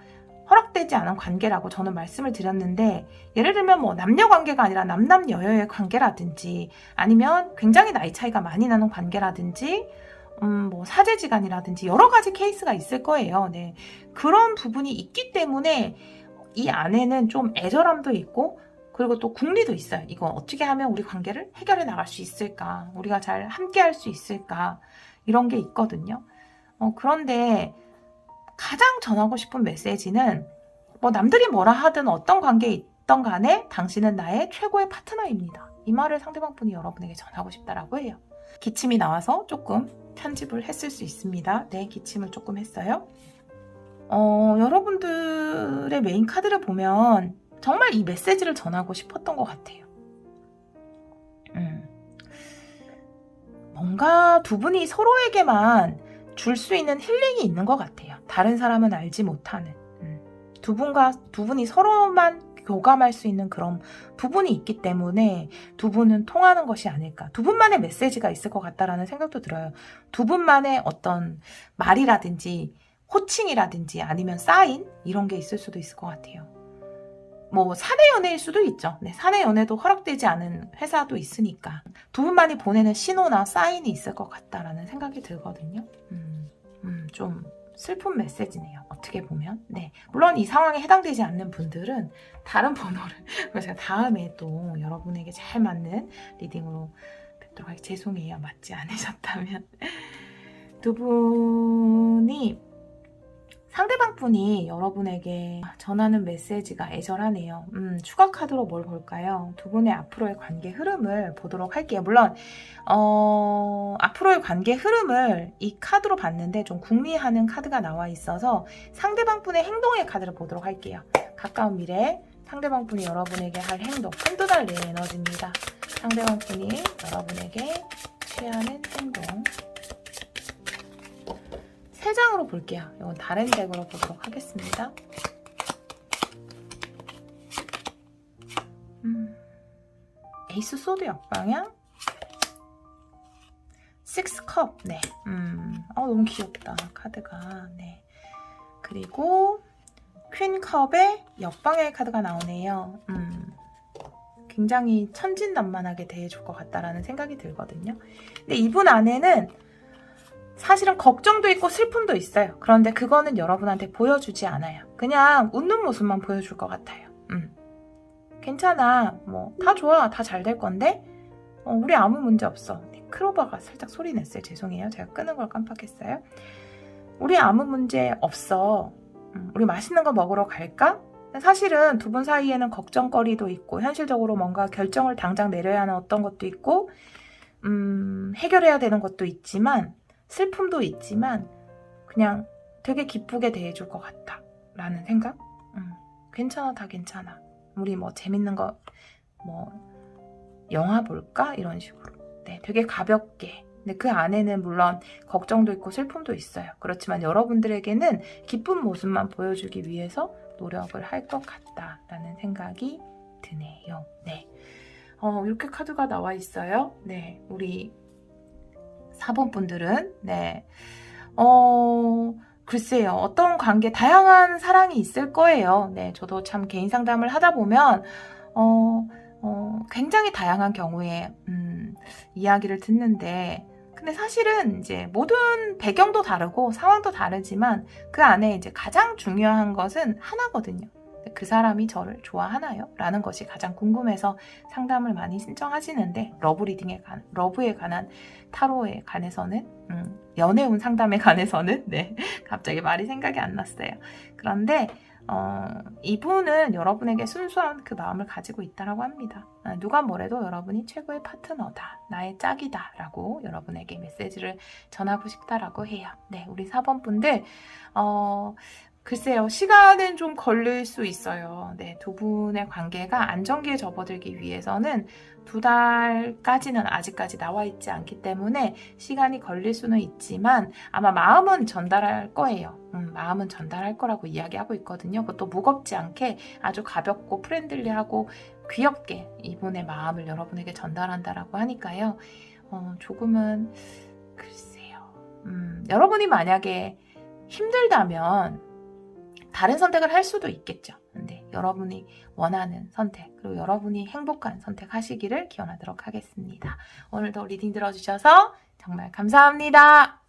허락되지 않은 관계라고 저는 말씀을 드렸는데 예를 들면 뭐 남녀 관계가 아니라 남남여여의 관계라든지 아니면 굉장히 나이 차이가 많이 나는 관계라든지 뭐 사제지간이라든지 여러 가지 케이스가 있을 거예요. 네. 그런 부분이 있기 때문에 이 안에는 좀 애절함도 있고 그리고 또 궁리도 있어요. 이거 어떻게 하면 우리 관계를 해결해 나갈 수 있을까? 우리가 잘 함께 할 수 있을까? 이런 게 있거든요. 그런데 가장 전하고 싶은 메시지는 뭐 남들이 뭐라 하든 어떤 관계에 있던 간에 당신은 나의 최고의 파트너입니다. 이 말을 상대방 분이 여러분에게 전하고 싶다라고 해요. 기침이 나와서 조금 편집을 했을 수 있습니다. 네, 기침을 조금 했어요. 여러분들의 메인 카드를 보면 정말 이 메시지를 전하고 싶었던 것 같아요. 뭔가 두 분이 서로에게만 줄 수 있는 힐링이 있는 것 같아요. 다른 사람은 알지 못하는. 두 분이 서로만 교감할 수 있는 그런 부분이 있기 때문에 두 분은 통하는 것이 아닐까. 두 분만의 메시지가 있을 것 같다라는 생각도 들어요. 두 분만의 어떤 말이라든지 호칭이라든지 아니면 사인 이런 게 있을 수도 있을 것 같아요. 뭐 사내 연애일 수도 있죠. 네, 사내 연애도 허락되지 않은 회사도 있으니까 두 분만이 보내는 신호나 사인이 있을 것 같다라는 생각이 들거든요. 좀 슬픈 메시지네요. 어떻게 보면. 네, 물론 이 상황에 해당되지 않는 분들은 다른 번호를 제가 다음에 또 여러분에게 잘 맞는 리딩으로 뵙도록 할게요. 죄송해요. 맞지 않으셨다면. 두 분이 상대방 분이 여러분에게 전하는 메시지가 애절하네요. 추가 카드로 뭘 볼까요? 두 분의 앞으로의 관계 흐름을 보도록 할게요. 물론 앞으로의 관계 흐름을 이 카드로 봤는데 좀 궁리하는 카드가 나와 있어서 상대방 분의 행동의 카드를 보도록 할게요. 가까운 미래 상대방 분이 여러분에게 할 행동, 한두 달 내의 에너지입니다. 상대방 분이 여러분에게 취하는 행동. 세 장으로 볼게요. 이건 다른 덱으로 보도록 하겠습니다. 에이스 소드 역방향, 식스컵. 네. 너무 귀엽다. 카드가. 네. 그리고 퀸컵의 옆방의 카드가 나오네요. 굉장히 천진난만하게 대해줄 것 같다라는 생각이 들거든요. 근데 이분 안에는 사실은 걱정도 있고 슬픔도 있어요. 그런데 그거는 여러분한테 보여주지 않아요. 그냥 웃는 모습만 보여줄 것 같아요. 괜찮아. 뭐 다 좋아. 다 잘 될 건데 우리 아무 문제 없어. 크로바가 살짝 소리 냈어요. 죄송해요. 제가 끄는 걸 깜빡했어요. 우리 아무 문제 없어. 우리 맛있는 거 먹으러 갈까? 사실은 두 분 사이에는 걱정거리도 있고 현실적으로 뭔가 결정을 당장 내려야 하는 어떤 것도 있고 해결해야 되는 것도 있지만 슬픔도 있지만 그냥 되게 기쁘게 대해줄 것 같다 라는 생각? 괜찮아. 다 괜찮아. 우리 뭐 재밌는 거 뭐 영화 볼까? 이런 식으로. 네, 되게 가볍게. 근데 그 안에는 물론 걱정도 있고 슬픔도 있어요. 그렇지만 여러분들에게는 기쁜 모습만 보여주기 위해서 노력을 할 것 같다라는 생각이 드네요. 네. 이렇게 카드가 나와 있어요. 네. 우리 4번 분들은, 네. 글쎄요. 어떤 관계, 다양한 사랑이 있을 거예요. 네. 저도 참 개인 상담을 하다 보면, 굉장히 다양한 경우에, 이야기를 듣는데, 근데 사실은 이제 모든 배경도 다르고 상황도 다르지만 그 안에 이제 가장 중요한 것은 하나거든요. 그 사람이 저를 좋아하나요? 라는 것이 가장 궁금해서 상담을 많이 신청하시는데 러브에 관한 타로에 관해서는 연애운 상담에 관해서는 네 갑자기 말이 생각이 안 났어요. 그런데 이분은 여러분에게 순수한 그 마음을 가지고 있다라고 합니다. 누가 뭐래도 여러분이 최고의 파트너다, 나의 짝이다 라고 여러분에게 메시지를 전하고 싶다라고 해요. 네, 우리 4번 분들 글쎄요, 시간은 좀 걸릴 수 있어요. 네, 두 분의 관계가 안정기에 접어들기 위해서는 2달까지는 아직까지 나와 있지 않기 때문에 시간이 걸릴 수는 있지만 아마 마음은 전달할 거예요. 마음은 전달할 거라고 이야기하고 있거든요. 그것도 무겁지 않게 아주 가볍고 프렌들리하고 귀엽게 이분의 마음을 여러분에게 전달한다라고 하니까요. 조금은 글쎄요. 여러분이 만약에 힘들다면 다른 선택을 할 수도 있겠죠. 근데 여러분이 원하는 선택, 그리고 여러분이 행복한 선택하시기를 기원하도록 하겠습니다. 오늘도 리딩 들어주셔서 정말 감사합니다.